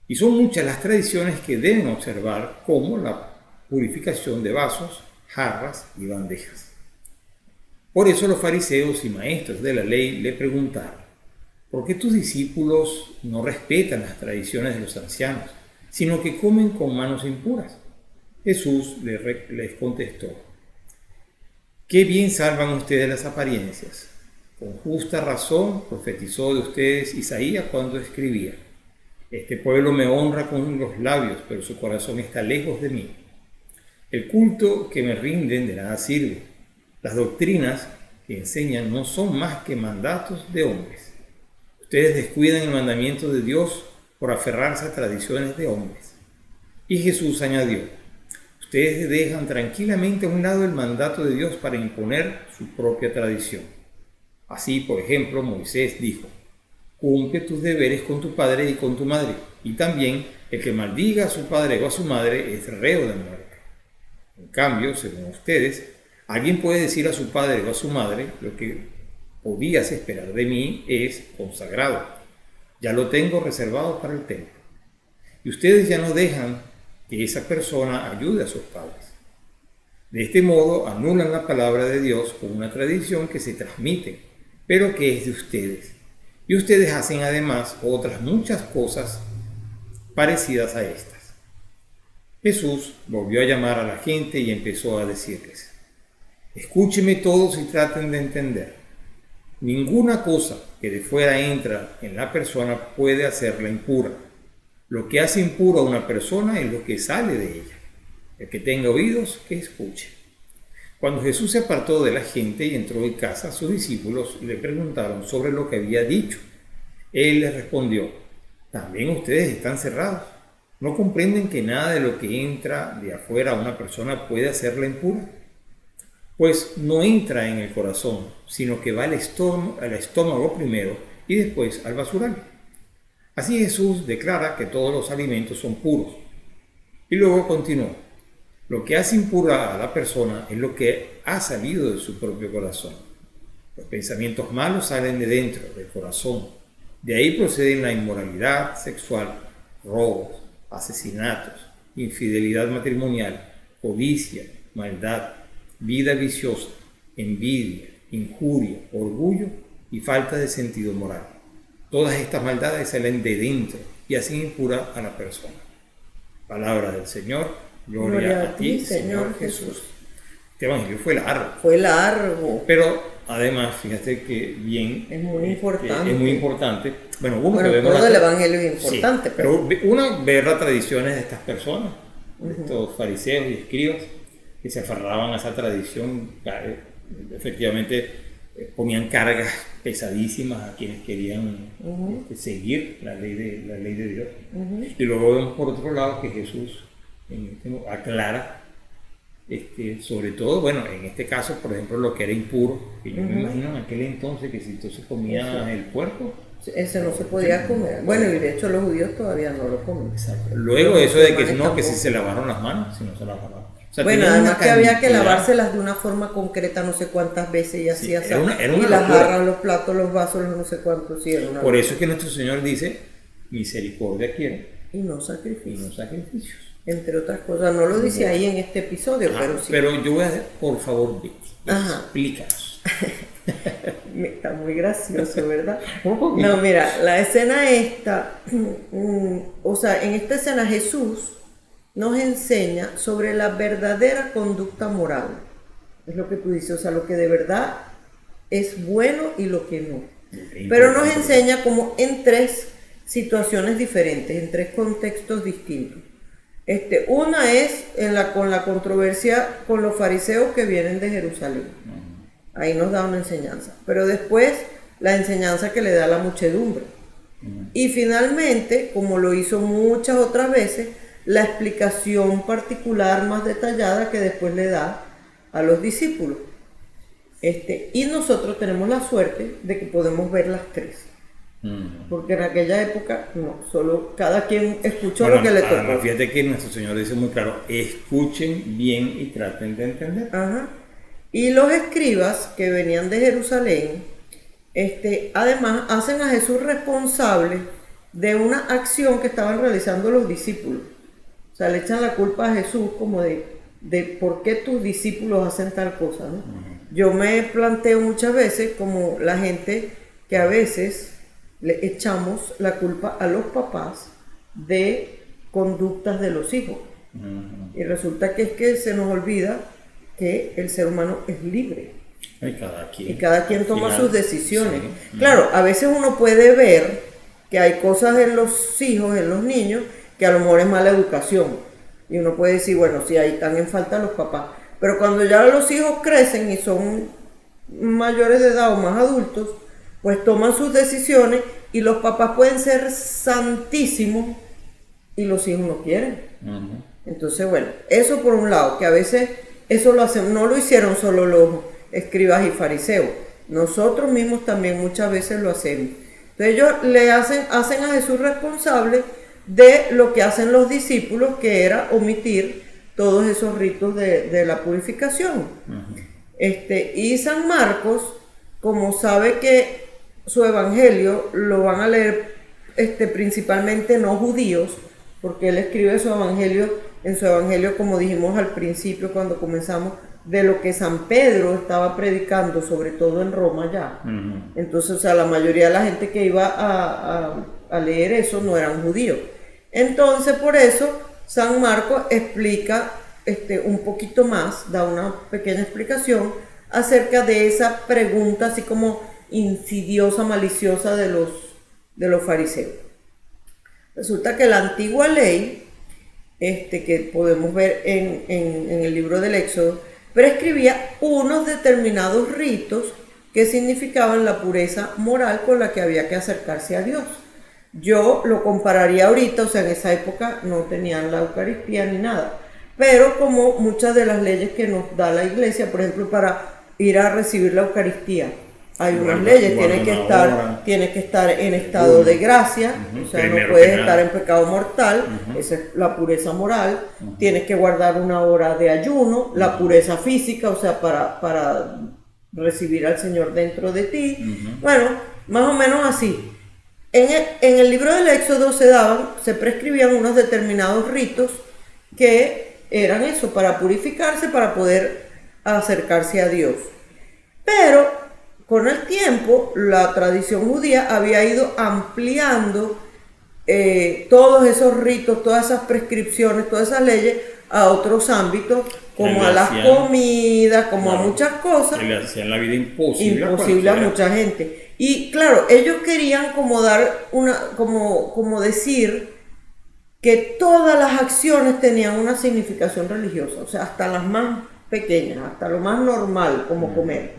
Speaker 2: Y son muchas las tradiciones que deben observar, como la purificación de vasos, jarras y bandejas. Por eso los fariseos y maestros de la ley le preguntaron: ¿por qué tus discípulos no respetan las tradiciones de los ancianos, sino que comen con manos impuras? Jesús les contestó: ¿qué bien salvan ustedes las apariencias? Con justa razón profetizó de ustedes Isaías cuando escribía: este pueblo me honra con los labios, pero su corazón está lejos de mí. El culto que me rinden de nada sirve. Las doctrinas que enseñan no son más que mandatos de hombres. Ustedes descuidan el mandamiento de Dios por aferrarse a tradiciones de hombres. Y Jesús añadió: ustedes dejan tranquilamente a un lado el mandato de Dios para imponer su propia tradición. Así, por ejemplo, Moisés dijo: cumple tus deberes con tu padre y con tu madre, y también el que maldiga a su padre o a su madre es reo de muerte. En cambio, según ustedes, alguien puede decir a su padre o a su madre: lo que podías esperar de mí es consagrado, ya lo tengo reservado para el templo. Y ustedes ya no dejan que esa persona ayude a sus padres. De este modo anulan la palabra de Dios con una tradición que se transmite, pero que es de ustedes. Y ustedes hacen además otras muchas cosas parecidas a estas. Jesús volvió a llamar a la gente y empezó a decirles: escúchenme todos y traten de entender. Ninguna cosa que de fuera entra en la persona puede hacerla impura. Lo que hace impura a una persona es lo que sale de ella. El que tenga oídos, que escuche. Cuando Jesús se apartó de la gente y entró en casa, sus discípulos le preguntaron sobre lo que había dicho. Él les respondió: ¿también ustedes están cerrados? ¿No comprenden que nada de lo que entra de afuera a una persona puede hacerla impura? Pues no entra en el corazón, sino que va al estómago primero y después al basural. Así Jesús declara que todos los alimentos son puros. Y luego continuó: lo que hace impura a la persona es lo que ha salido de su propio corazón. Los pensamientos malos salen de dentro, del corazón. De ahí proceden la inmoralidad sexual, robos, asesinatos, infidelidad matrimonial, codicia, maldad, vida viciosa, envidia, injuria, orgullo y falta de sentido moral. Todas estas maldades salen de dentro y hacen impura a la persona. Palabra del Señor. Gloria a ti, Señor Jesús. Este evangelio fue largo.
Speaker 3: Fue largo.
Speaker 2: Pero además, fíjate que bien.
Speaker 3: Es muy importante.
Speaker 2: Es muy importante. Bueno,
Speaker 3: todo el evangelio es importante.
Speaker 2: Sí, pero uno ve las tradiciones de estas personas, de estos fariseos y escribas, que se aferraban a esa tradición. Efectivamente, ponían cargas pesadísimas a quienes querían seguir la ley de Dios. Y luego vemos por otro lado que Jesús aclara, sobre todo, bueno, en este caso, por ejemplo, lo que era impuro, que yo me imagino en aquel entonces que si tú se comía el puerco,
Speaker 3: ese no se podía comer. Bueno, y de hecho los judíos todavía no lo comen.
Speaker 2: Exacto. Luego eso de que no, que si se lavaron las manos, si no se lavaron. O sea,
Speaker 3: bueno, además que había que lavárselas de una forma concreta no sé cuántas veces y así,
Speaker 2: era una
Speaker 3: y las
Speaker 2: locura.
Speaker 3: jarras, los platos, los vasos, los no sé cuántos. Sí,
Speaker 2: por eso es que nuestro Señor dice: misericordia quiero
Speaker 3: y no sacrificios.
Speaker 2: Entre
Speaker 3: otras cosas, no lo dice ahí en este episodio, pero sí.
Speaker 2: Pero yo voy a decir, por favor, Betty, explícanos.
Speaker 3: Está muy gracioso, ¿verdad? No, mira, la escena esta, o sea, en esta escena Jesús nos enseña sobre la verdadera conducta moral. Es lo que tú dices, o sea, lo que de verdad es bueno y lo que no. Pero nos enseña como en tres situaciones diferentes, en tres contextos distintos. Una es con la controversia con los fariseos que vienen de Jerusalén. Ahí nos da una enseñanza. Pero después la enseñanza que le da a la muchedumbre. Y finalmente, como lo hizo muchas otras veces, la explicación particular más detallada que después le da a los discípulos. Y nosotros tenemos la suerte de que podemos ver las tres. Porque en aquella época, no, solo cada quien escuchó lo que le tocó.
Speaker 2: Además, fíjate que nuestro Señor dice muy claro, escuchen bien y traten de entender.
Speaker 3: Ajá. Y los escribas que venían de Jerusalén, además hacen a Jesús responsable de una acción que estaban realizando los discípulos. O sea, le echan la culpa a Jesús como de por qué tus discípulos hacen tal cosa, ¿no? Yo me planteo muchas veces como la gente que a veces le echamos la culpa a los papás de conductas de los hijos. Y resulta que es que se nos olvida que el ser humano es libre. Y cada quien toma sus decisiones. Sí. Claro, a veces uno puede ver que hay cosas en los hijos, en los niños, que a lo mejor es mala educación. Y uno puede decir, bueno, sí, ahí están en falta los papás. Pero cuando ya los hijos crecen y son mayores de edad o más adultos, pues toman sus decisiones y los papás pueden ser santísimos y los hijos no quieren. Entonces, bueno, eso por un lado, que a veces eso lo hacen, no lo hicieron solo los escribas y fariseos, nosotros mismos también muchas veces lo hacemos. Entonces ellos hacen a Jesús responsable de lo que hacen los discípulos, que era omitir todos esos ritos de la purificación. Y San Marcos, como sabe que su evangelio lo van a leer principalmente no judíos, porque él escribe en su evangelio, como dijimos al principio cuando comenzamos, de lo que San Pedro estaba predicando, sobre todo en Roma ya. Entonces, o sea, la mayoría de la gente que iba a leer eso no eran judíos. Entonces, por eso, San Marcos explica un poquito más, da una pequeña explicación acerca de esa pregunta así como insidiosa, maliciosa de los fariseos. Resulta que la antigua ley, que podemos ver en el libro del Éxodo, prescribía unos determinados ritos que significaban la pureza moral con la que había que acercarse a Dios. Yo lo compararía ahorita, o sea, en esa época no tenían la Eucaristía ni nada, pero como muchas de las leyes que nos da la iglesia, por ejemplo, para ir a recibir la Eucaristía, hay unas leyes, tiene que estar en estado de gracia, o sea, no puedes estar en pecado mortal, esa es la pureza moral, tienes que guardar una hora de ayuno, la pureza física, o sea, para recibir al Señor dentro de ti, bueno, más o menos así. En el libro del Éxodo se prescribían unos determinados ritos que eran eso, para purificarse, para poder acercarse a Dios. Pero con el tiempo, la tradición judía había ido ampliando todos esos ritos, todas esas prescripciones, todas esas leyes a otros ámbitos, como a las comidas, como a muchas cosas.
Speaker 2: Que le hacían la vida imposible
Speaker 3: a mucha gente. Y claro, ellos querían como dar como decir que todas las acciones tenían una significación religiosa, o sea, hasta las más pequeñas, hasta lo más normal, como comer.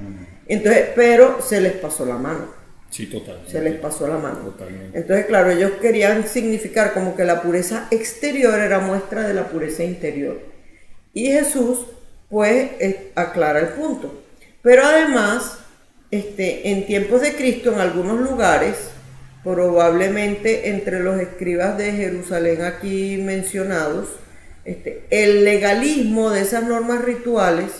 Speaker 3: Entonces, pero se les pasó la mano.
Speaker 2: Sí, totalmente.
Speaker 3: Se les pasó la mano.
Speaker 2: Totalmente.
Speaker 3: Entonces, claro, ellos querían significar como que la pureza exterior era muestra de la pureza interior. Y Jesús, pues, aclara el punto. Pero además, en tiempos de Cristo, en algunos lugares, probablemente entre los escribas de Jerusalén aquí mencionados, el legalismo de esas normas rituales,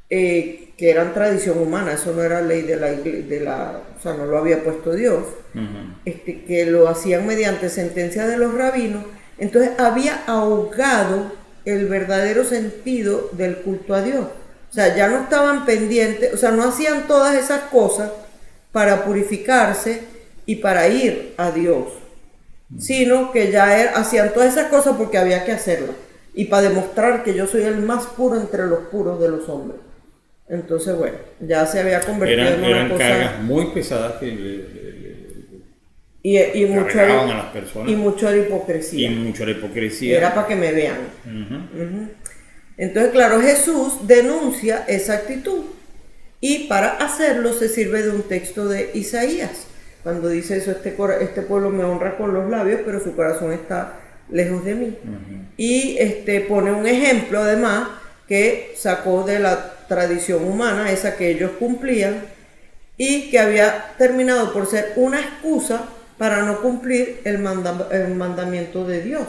Speaker 3: que eran tradición humana, eso no era ley o sea, no lo había puesto Dios, que lo hacían mediante sentencia de los rabinos, entonces había ahogado el verdadero sentido del culto a Dios. O sea, ya no estaban pendientes, o sea, no hacían todas esas cosas para purificarse y para ir a Dios, sino que ya hacían todas esas cosas porque había que hacerlas y para demostrar que yo soy el más puro entre los puros de los hombres. Entonces, bueno, ya se había convertido en una
Speaker 2: Eran
Speaker 3: cosa...
Speaker 2: cargas muy pesadas que
Speaker 3: y mucho
Speaker 2: cargaban a las personas.
Speaker 3: y mucho de
Speaker 2: Y
Speaker 3: hipocresía.
Speaker 2: mucha la hipocresía.
Speaker 3: Era para que me vean.
Speaker 2: Ujú.
Speaker 3: Ujú. Entonces, claro, Jesús denuncia esa actitud y para hacerlo se sirve de un texto de Isaías, cuando dice eso, este pueblo me honra con los labios, pero su corazón está lejos de mí. Y pone un ejemplo además que sacó de la tradición humana, esa que ellos cumplían, y que había terminado por ser una excusa para no cumplir el mandamiento de Dios.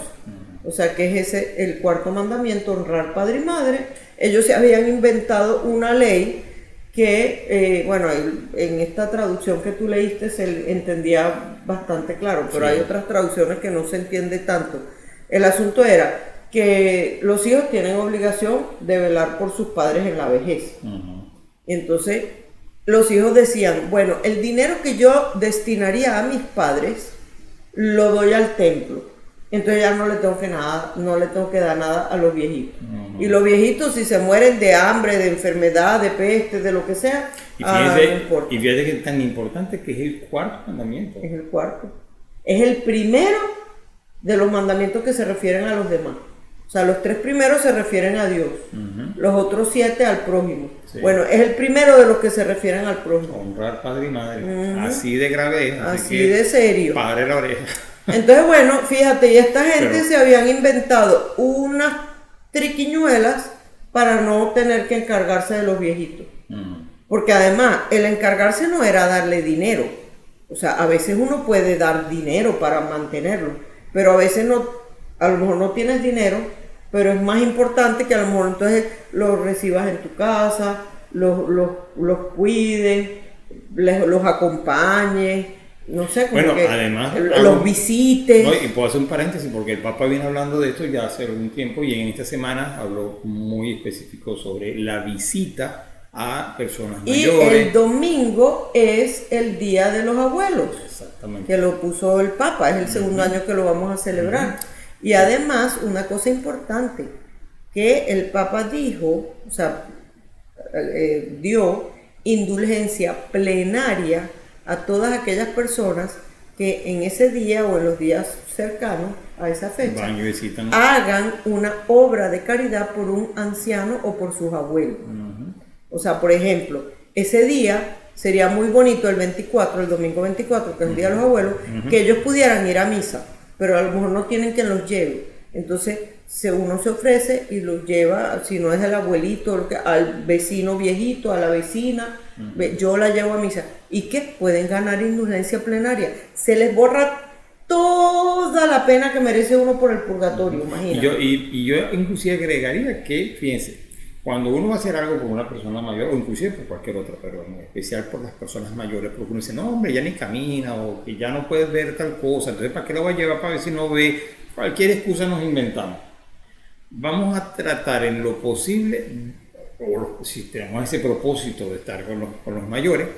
Speaker 3: O sea, que es ese el cuarto mandamiento, honrar padre y madre. Ellos se habían inventado una ley que, bueno, en esta traducción que tú leíste se entendía bastante claro, pero
Speaker 2: Sí.
Speaker 3: hay otras traducciones que no se entiende tanto. El asunto era que los hijos tienen obligación de velar por sus padres en la vejez.
Speaker 2: Ujú.
Speaker 3: Entonces, los hijos decían, bueno, el dinero que yo destinaría a mis padres, lo doy al templo. Entonces ya no le tengo que dar nada a los viejitos. Y los viejitos, si se mueren de hambre, de enfermedad, de peste, de lo que sea,
Speaker 2: Y
Speaker 3: no
Speaker 2: fíjate,
Speaker 3: importa.
Speaker 2: y fíjate que es tan importante que es el cuarto mandamiento.
Speaker 3: Es el cuarto. Es el primero de los mandamientos que se refieren a los demás. O sea, los 3 primeros se refieren a Dios, los otros 7 al prójimo.
Speaker 2: Sí.
Speaker 3: Bueno, es el primero de los que se refieren al prójimo.
Speaker 2: Honrar padre y madre. Así de grave es.
Speaker 3: Así
Speaker 2: que
Speaker 3: de serio.
Speaker 2: Padre la oreja.
Speaker 3: Entonces, bueno, fíjate, y esta gente
Speaker 2: Pero-
Speaker 3: se habían inventado unas triquiñuelas para no tener que encargarse de los viejitos. Porque además, el encargarse no era darle dinero. O sea, a veces uno puede dar dinero para mantenerlo, pero a veces no, a lo mejor no tienes dinero, pero es más importante que a lo mejor entonces los recibas en tu casa, los cuides, los acompañes, no sé, como
Speaker 2: Bueno,
Speaker 3: que
Speaker 2: además,
Speaker 3: los visites.
Speaker 2: No, y puedo hacer un paréntesis porque el Papa viene hablando de esto ya hace algún tiempo y en esta semana habló muy específico sobre la visita a personas
Speaker 3: Y
Speaker 2: mayores.
Speaker 3: el domingo es el Día de los Abuelos,
Speaker 2: Exactamente.
Speaker 3: que lo puso el Papa, es el segundo año que lo vamos a celebrar. Y además, una cosa importante, que el Papa dijo, o sea, dio indulgencia plenaria a todas aquellas personas que en ese día o en los días cercanos a esa fecha
Speaker 2: Van y visitan.
Speaker 3: hagan una obra de caridad por un anciano o por sus abuelos. O sea, por ejemplo, ese día sería muy bonito el 24, el domingo 24, que es el Día de los Abuelos, que ellos pudieran ir a misa, pero a lo mejor no tienen quien los lleve. Entonces, uno se ofrece y los lleva, si no es el abuelito, al vecino viejito, a la vecina, yo la llevo a misa. ¿Y qué? Pueden ganar indulgencia plenaria. Se les borra toda la pena que merece uno por el purgatorio, imagínate.
Speaker 2: Y yo inclusive agregaría que, fíjense, cuando uno va a hacer algo por una persona mayor, o inclusive por cualquier otra, pero en especial por las personas mayores, porque uno dice, no hombre, ya ni camina, o que ya no puedes ver tal cosa, entonces ¿para qué lo va a llevar para ver si no ve? Cualquier excusa nos inventamos. Vamos a tratar en lo posible, o si tenemos ese propósito de estar con los mayores,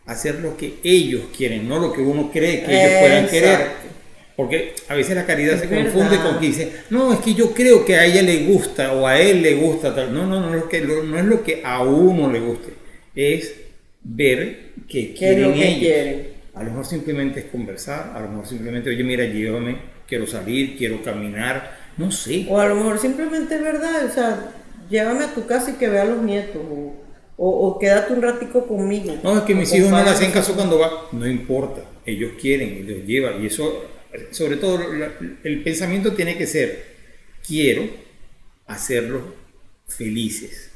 Speaker 2: hacer lo que ellos quieren, no lo que uno cree que ellos puedan querer. Porque a veces la caridad se confunde con que dice, no, es que yo creo que a ella le gusta o a él le gusta tal. No es lo que a uno le guste, es ver qué quieren ellos. A lo mejor simplemente es conversar, a lo mejor simplemente, oye, mira, llévame, quiero salir, quiero caminar, no sé.
Speaker 3: O a lo mejor simplemente es verdad, o sea, llévame a tu casa y que vea a los nietos, o quédate un ratico conmigo.
Speaker 2: No, es que mis hijos no le hacen caso cuando va, no importa, ellos quieren y los llevan, y eso, sobre todo, el pensamiento tiene que ser, quiero hacerlos felices,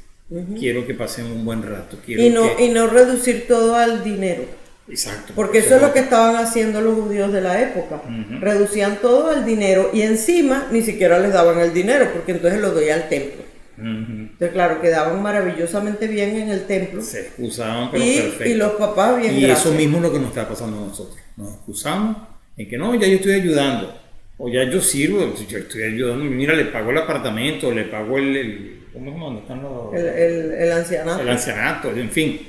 Speaker 2: quiero que pasen un buen rato, quiero
Speaker 3: y no reducir todo al dinero.
Speaker 2: Exacto.
Speaker 3: Porque eso es lo que estaban haciendo los judíos de la época. Reducían todo al dinero y encima ni siquiera les daban el dinero, porque entonces lo doy al templo. Entonces, claro, quedaban maravillosamente bien en el templo.
Speaker 2: Se excusaban, pero perfecto.
Speaker 3: Y los papás bien,
Speaker 2: y
Speaker 3: gracias.
Speaker 2: eso mismo es lo que nos está pasando a nosotros. Nos excusamos en que no, ya yo estoy ayudando, o ya yo sirvo, yo estoy ayudando, mira, le pago el apartamento, le pago ¿cómo se llama? ¿Están los?
Speaker 3: El ancianato.
Speaker 2: El ancianato, en fin,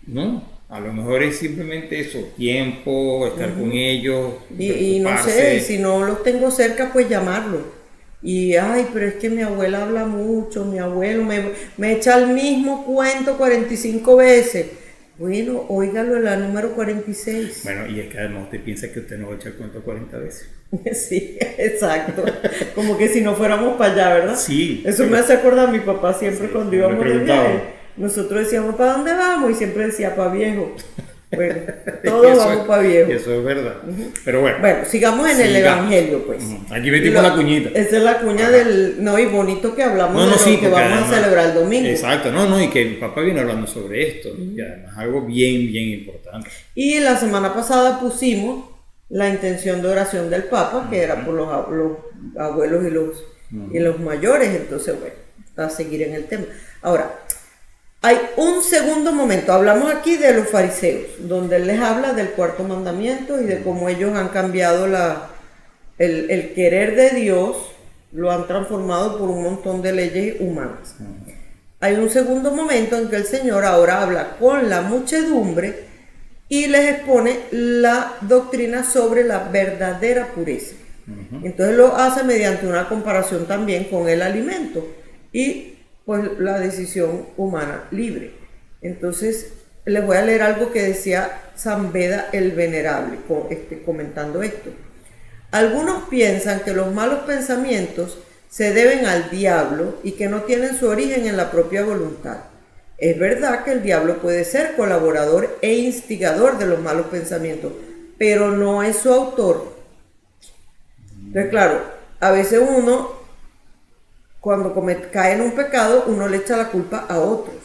Speaker 2: ¿no? A lo mejor es simplemente eso, tiempo, estar con ellos,
Speaker 3: Y no sé, si no los tengo cerca, pues llamarlos. Y, ay, pero es que mi abuela habla mucho, mi abuelo me echa el mismo cuento 45 veces. Bueno, óigalo en la número 46.
Speaker 2: Bueno, y es que además usted piensa que usted no va a echar cuento 40 veces.
Speaker 3: Sí, exacto. Como que si no fuéramos para allá, ¿verdad?
Speaker 2: Sí.
Speaker 3: Eso me hace acordar a mi papá siempre
Speaker 2: Sí,
Speaker 3: cuando
Speaker 2: me
Speaker 3: íbamos de
Speaker 2: preguntaba.
Speaker 3: viaje. Nosotros decíamos, ¿para dónde vamos? Y siempre decía, para viejo. Bueno, todos vamos para viejo.
Speaker 2: Eso es verdad. Pero bueno.
Speaker 3: Bueno, sigamos en el
Speaker 2: sigamos.
Speaker 3: Evangelio, pues.
Speaker 2: Aquí metimos la cuñita.
Speaker 3: Esa es la cuña del... No, y bonito que hablamos de lo que
Speaker 2: porque
Speaker 3: vamos
Speaker 2: además-
Speaker 3: a celebrar el domingo.
Speaker 2: Exacto, no, y que el papá viene hablando sobre esto. Y además algo bien importante.
Speaker 3: Y la semana pasada pusimos la intención de oración del Papa, que era por los abuelos y los mayores. Entonces, bueno, a seguir en el tema. Ahora, hay un segundo momento. Hablamos aquí de los fariseos, donde él les habla del cuarto mandamiento y de cómo ellos han cambiado el querer de Dios, lo han transformado por un montón de leyes humanas. Hay un segundo momento en que el Señor ahora habla con la muchedumbre y les expone la doctrina sobre la verdadera pureza. Entonces lo hace mediante una comparación también con el alimento y pues la decisión humana libre. Entonces les voy a leer algo que decía San Beda el Venerable, comentando esto. Algunos piensan que los malos pensamientos se deben al diablo y que no tienen su origen en la propia voluntad. Es verdad que el diablo puede ser colaborador e instigador de los malos pensamientos, pero no es su autor. Entonces, claro, a veces uno, cuando cae en un pecado, uno le echa la culpa a otros.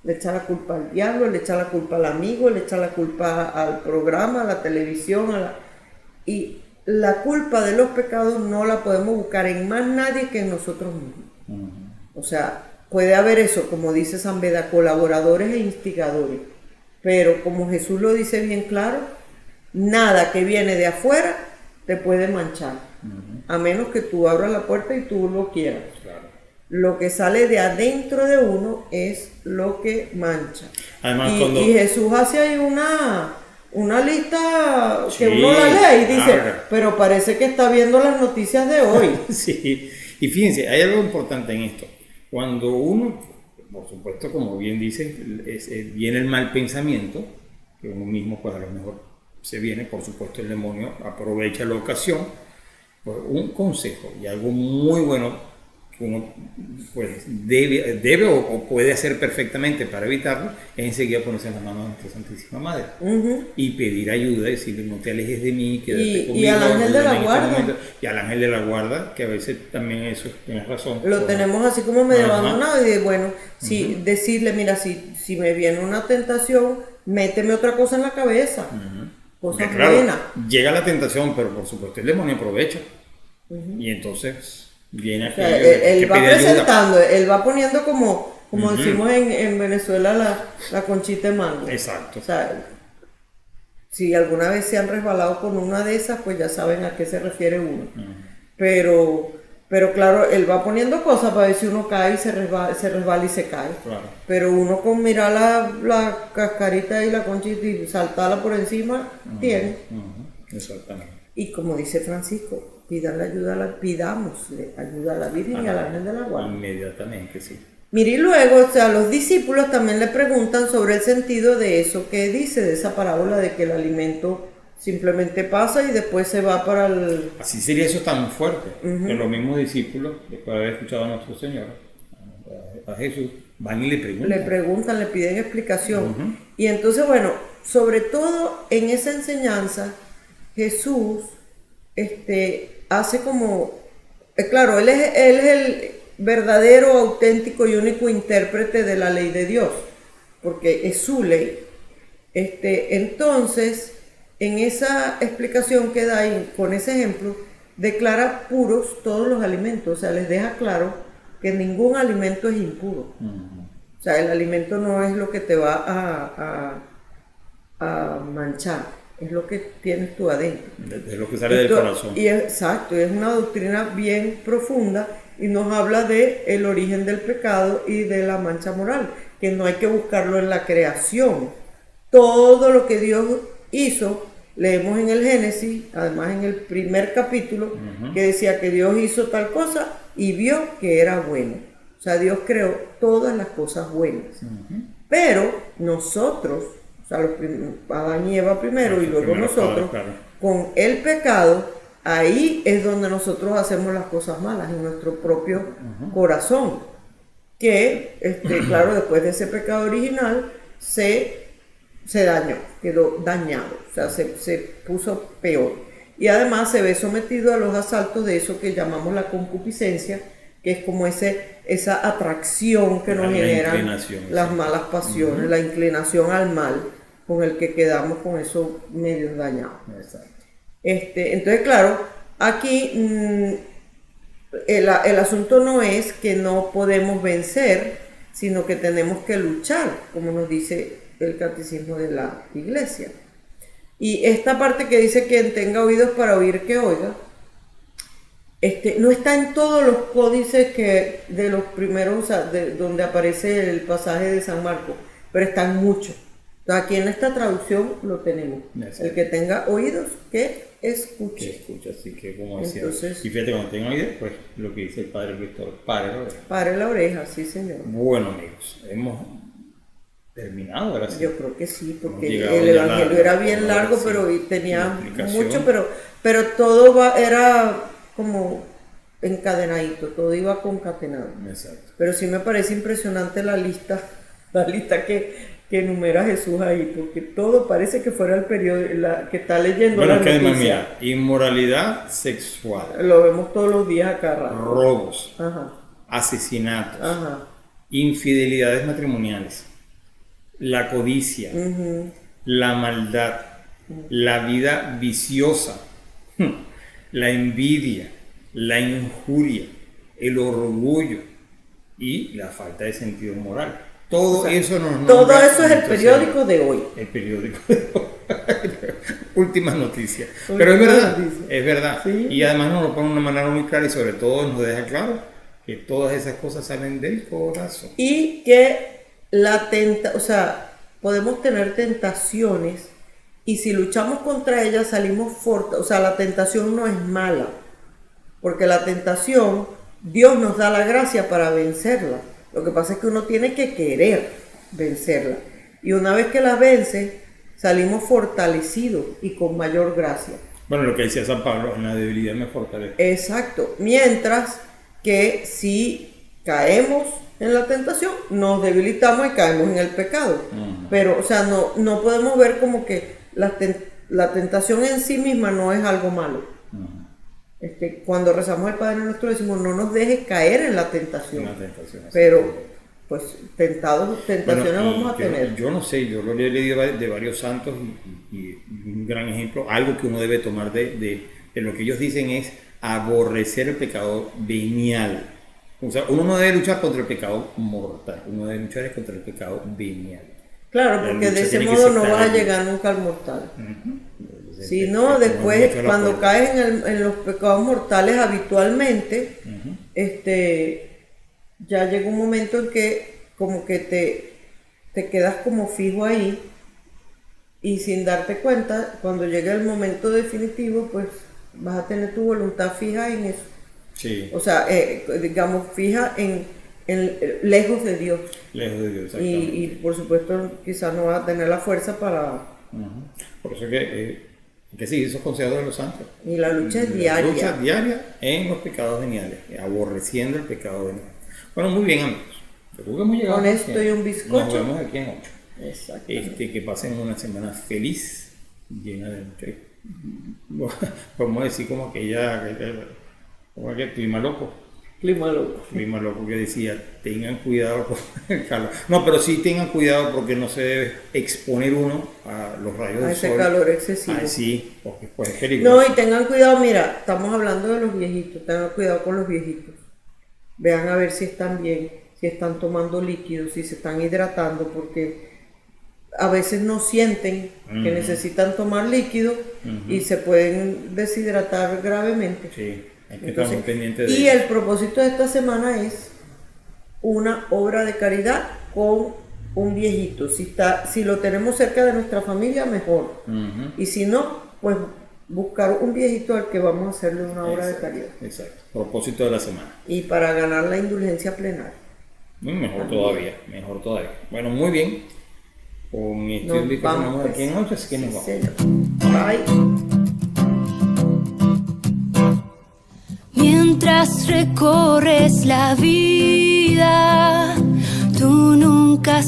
Speaker 3: Le echa la culpa al diablo, le echa la culpa al amigo, le echa la culpa al programa, a la televisión, y la culpa de los pecados no la podemos buscar en más nadie que en nosotros mismos. O sea, puede haber eso, como dice San Beda, colaboradores e instigadores. Pero como Jesús lo dice bien claro, nada que viene de afuera te puede manchar. A menos que tú abras la puerta y tú lo quieras.
Speaker 2: Claro.
Speaker 3: Lo que sale de adentro de uno es lo que mancha.
Speaker 2: Además,
Speaker 3: y Jesús hace ahí una lista que
Speaker 2: Sí,
Speaker 3: uno la lee y dice,
Speaker 2: claro.
Speaker 3: pero parece que está viendo las noticias de hoy.
Speaker 2: Sí, y fíjense, hay algo importante en esto. Cuando uno, por supuesto, como bien dice, viene el mal pensamiento, que uno mismo pues a lo mejor se viene, por supuesto el demonio aprovecha la ocasión. Pues un consejo y algo muy bueno que uno pues debe o puede hacer perfectamente para evitarlo es enseguida ponerse en las manos de nuestra Santísima Madre y pedir ayuda, decirle no te alejes de mí, quédate conmigo,
Speaker 3: y al ángel de la
Speaker 2: ayúdame en este
Speaker 3: guarda.
Speaker 2: momento. Y al ángel de la guarda, que a veces también eso tienes razón.
Speaker 3: Lo tenemos así como medio
Speaker 2: Ajá.
Speaker 3: abandonado y bueno, decirle, mira, si me viene una tentación, méteme otra cosa en la cabeza. Cosas
Speaker 2: Porque, claro,
Speaker 3: buenas.
Speaker 2: llega la tentación, pero por supuesto el demonio aprovecha y entonces viene
Speaker 3: O
Speaker 2: aquí.
Speaker 3: sea, él va presentando, él va poniendo como decimos en Venezuela la conchita de mango.
Speaker 2: Exacto.
Speaker 3: O sea, si alguna vez se han resbalado con una de esas, pues ya saben a qué se refiere uno. Pero claro, él va poniendo cosas para ver si uno cae y se resbala y se cae.
Speaker 2: Claro.
Speaker 3: Pero uno con mirar la cascarita y la conchita y saltarla por encima, tiene.
Speaker 2: Exactamente.
Speaker 3: Y como dice Francisco, pidámosle ayuda a la Virgen y al ángel de la guarda.
Speaker 2: Inmediatamente, sí.
Speaker 3: Mire, y luego, o sea, los discípulos también le preguntan sobre el sentido de eso que dice, de esa parábola de que el alimento simplemente pasa y después se va para el...
Speaker 2: Así sería eso tan fuerte, que los mismos discípulos, después de haber escuchado a nuestro Señor, a Jesús, van y le preguntan.
Speaker 3: Le piden explicación. Y entonces, bueno, sobre todo en esa enseñanza, Jesús hace como... claro, él es el verdadero, auténtico y único intérprete de la ley de Dios, porque es su ley. Entonces, en esa explicación que da y con ese ejemplo, declara puros todos los alimentos, o sea, les deja claro que ningún alimento es impuro. O sea, el alimento no es lo que te va a manchar, es lo que tienes tú adentro.
Speaker 2: Es lo que sale del corazón.
Speaker 3: Exacto, es una doctrina bien profunda y nos habla de el origen del pecado y de la mancha moral, que no hay que buscarlo en la creación. Todo lo que Dios hizo leemos en el Génesis, además en el primer capítulo, que decía que Dios hizo tal cosa y vio que era bueno. O sea, Dios creó todas las cosas buenas. Pero nosotros, o sea, Adán y Eva primero y luego nosotros, con el pecado, ahí es donde nosotros hacemos las cosas malas, en nuestro propio corazón. Que, claro, después de ese pecado original, se dañó, quedó dañado, o sea, se puso peor. Y además se ve sometido a los asaltos de eso que llamamos la concupiscencia, que es como esa atracción que nos generan las malas pasiones, la inclinación al mal, con el que quedamos con esos medios dañados.
Speaker 2: Exacto.
Speaker 3: Entonces, claro, aquí el asunto no es que no podemos vencer, sino que tenemos que luchar, como nos dice el catecismo de la iglesia. Y esta parte que dice quien tenga oídos para oír que oiga, no está en todos los códices de los primeros, o sea, donde aparece el pasaje de San Marcos, pero está en muchos. Entonces, aquí en esta traducción lo tenemos.
Speaker 2: Exacto.
Speaker 3: El que tenga oídos, que escuche.
Speaker 2: Que escucha, así que como decía.
Speaker 3: Entonces,
Speaker 2: y fíjate, cuando tengan oídos, pues lo que dice el Padre Víctor, pare la oreja.
Speaker 3: pare la oreja, sí señor.
Speaker 2: Bueno, amigos, hemos terminado, gracias.
Speaker 3: Yo creo que sí, porque
Speaker 2: Hemos llegado
Speaker 3: el
Speaker 2: ya
Speaker 3: evangelio
Speaker 2: largo,
Speaker 3: era bien
Speaker 2: ahora
Speaker 3: largo,
Speaker 2: sí,
Speaker 3: pero y tenía
Speaker 2: la explicación.
Speaker 3: mucho, pero todo era como encadenadito, todo iba concatenado.
Speaker 2: Exacto.
Speaker 3: Pero sí me parece impresionante la lista que enumera Jesús ahí, porque todo parece que fuera el periodo que está leyendo
Speaker 2: Bueno,
Speaker 3: la
Speaker 2: es que además,
Speaker 3: noticia.
Speaker 2: mira, inmoralidad sexual,
Speaker 3: Lo vemos todos los días acá rato.
Speaker 2: robos,
Speaker 3: Ajá,
Speaker 2: asesinatos,
Speaker 3: ajá.
Speaker 2: infidelidades matrimoniales, la codicia, la maldad, la vida viciosa, la envidia, la injuria, el orgullo y la falta de sentido moral. Todo eso nos
Speaker 3: Todo
Speaker 2: nombra
Speaker 3: eso es el
Speaker 2: nuestro
Speaker 3: periódico
Speaker 2: Señor.
Speaker 3: de hoy.
Speaker 2: El periódico de hoy. Últimas noticias.
Speaker 3: Últimas
Speaker 2: Pero es verdad,
Speaker 3: noticias.
Speaker 2: es verdad.
Speaker 3: Sí.
Speaker 2: Y además nos lo pone de una manera muy clara y sobre todo nos deja claro que todas esas cosas salen del corazón.
Speaker 3: Y que o sea, podemos tener tentaciones y si luchamos contra ellas salimos fuertes. O sea, la tentación no es mala, porque la tentación, Dios nos da la gracia para vencerla. Lo que pasa es que uno tiene que querer vencerla. Y una vez que la vence, salimos fortalecidos y con mayor gracia.
Speaker 2: Bueno, lo que decía San Pablo, en la debilidad me fortalece.
Speaker 3: Exacto. Mientras que si caemos en la tentación, nos debilitamos y caemos en el pecado. Pero, o sea, no podemos ver como que la tentación en sí misma no es algo malo. Cuando rezamos al Padre Nuestro decimos, no nos dejes caer en la tentación.
Speaker 2: Una tentación.
Speaker 3: Pero, pues, tentaciones
Speaker 2: Bueno,
Speaker 3: vamos a tener.
Speaker 2: yo no sé, yo lo he leído de varios santos y un gran ejemplo, algo que uno debe tomar de lo que ellos dicen es aborrecer el pecado venial. O sea, uno no debe luchar contra el pecado mortal, uno debe luchar contra el pecado venial.
Speaker 3: Claro,
Speaker 2: La
Speaker 3: porque
Speaker 2: lucha
Speaker 3: de ese
Speaker 2: tiene que
Speaker 3: modo
Speaker 2: ser
Speaker 3: no
Speaker 2: tan
Speaker 3: vas a
Speaker 2: allí.
Speaker 3: llegar nunca al mortal.
Speaker 2: Entonces,
Speaker 3: Si no,
Speaker 2: mucho
Speaker 3: después
Speaker 2: la
Speaker 3: cuando
Speaker 2: puerta.
Speaker 3: caes en los pecados mortales habitualmente, ya llega un momento en que como que te quedas como fijo ahí y sin darte cuenta, cuando llegue el momento definitivo, pues vas a tener tu voluntad fija en eso.
Speaker 2: Sí,
Speaker 3: O sea, digamos, fija en lejos de Dios.
Speaker 2: lejos de Dios, exactamente.
Speaker 3: Y por supuesto quizás no vas a tener la fuerza para...
Speaker 2: Por eso que sí, esos consejos de los santos.
Speaker 3: Y la lucha es
Speaker 2: La
Speaker 3: diaria.
Speaker 2: lucha diaria en los pecados veniales, aborreciendo el pecado venial. Bueno, muy bien, amigos. Yo creo que hemos llegado
Speaker 3: Con
Speaker 2: al
Speaker 3: esto
Speaker 2: final.
Speaker 3: y un bizcocho.
Speaker 2: Nos vemos aquí en 8.
Speaker 3: Exacto.
Speaker 2: Que pasen una semana feliz, llena de vamos a decir como aquel clima loco
Speaker 3: Clima loco.
Speaker 2: que decía, tengan cuidado con el calor. No, pero sí tengan cuidado porque no se debe exponer uno a los rayos
Speaker 3: A
Speaker 2: del
Speaker 3: ese
Speaker 2: sol.
Speaker 3: calor excesivo.
Speaker 2: Ah, sí, porque pues es peligroso.
Speaker 3: No, y tengan cuidado, mira, estamos hablando de los viejitos, tengan cuidado con los viejitos. Vean a ver si están bien, si están tomando líquidos, si se están hidratando, porque a veces no sienten que necesitan tomar líquido y se pueden deshidratar gravemente.
Speaker 2: Sí, hay que estar muy pendiente de
Speaker 3: y
Speaker 2: ello.
Speaker 3: el propósito de esta semana es una obra de caridad con un viejito. Si lo tenemos cerca de nuestra familia, mejor. Y si no, pues buscar un viejito al que vamos a hacerle una obra de caridad.
Speaker 2: Exacto. Propósito de la semana.
Speaker 3: Y para ganar la indulgencia plenaria.
Speaker 2: Mejor todavía, mejor todavía. Bueno, muy bien. Con esto
Speaker 3: Nos
Speaker 2: indicamos
Speaker 3: vamos,
Speaker 2: aquí en noche, así que nos vamos.
Speaker 3: señor. Bye.
Speaker 1: Mientras recorres la vida, tú nunca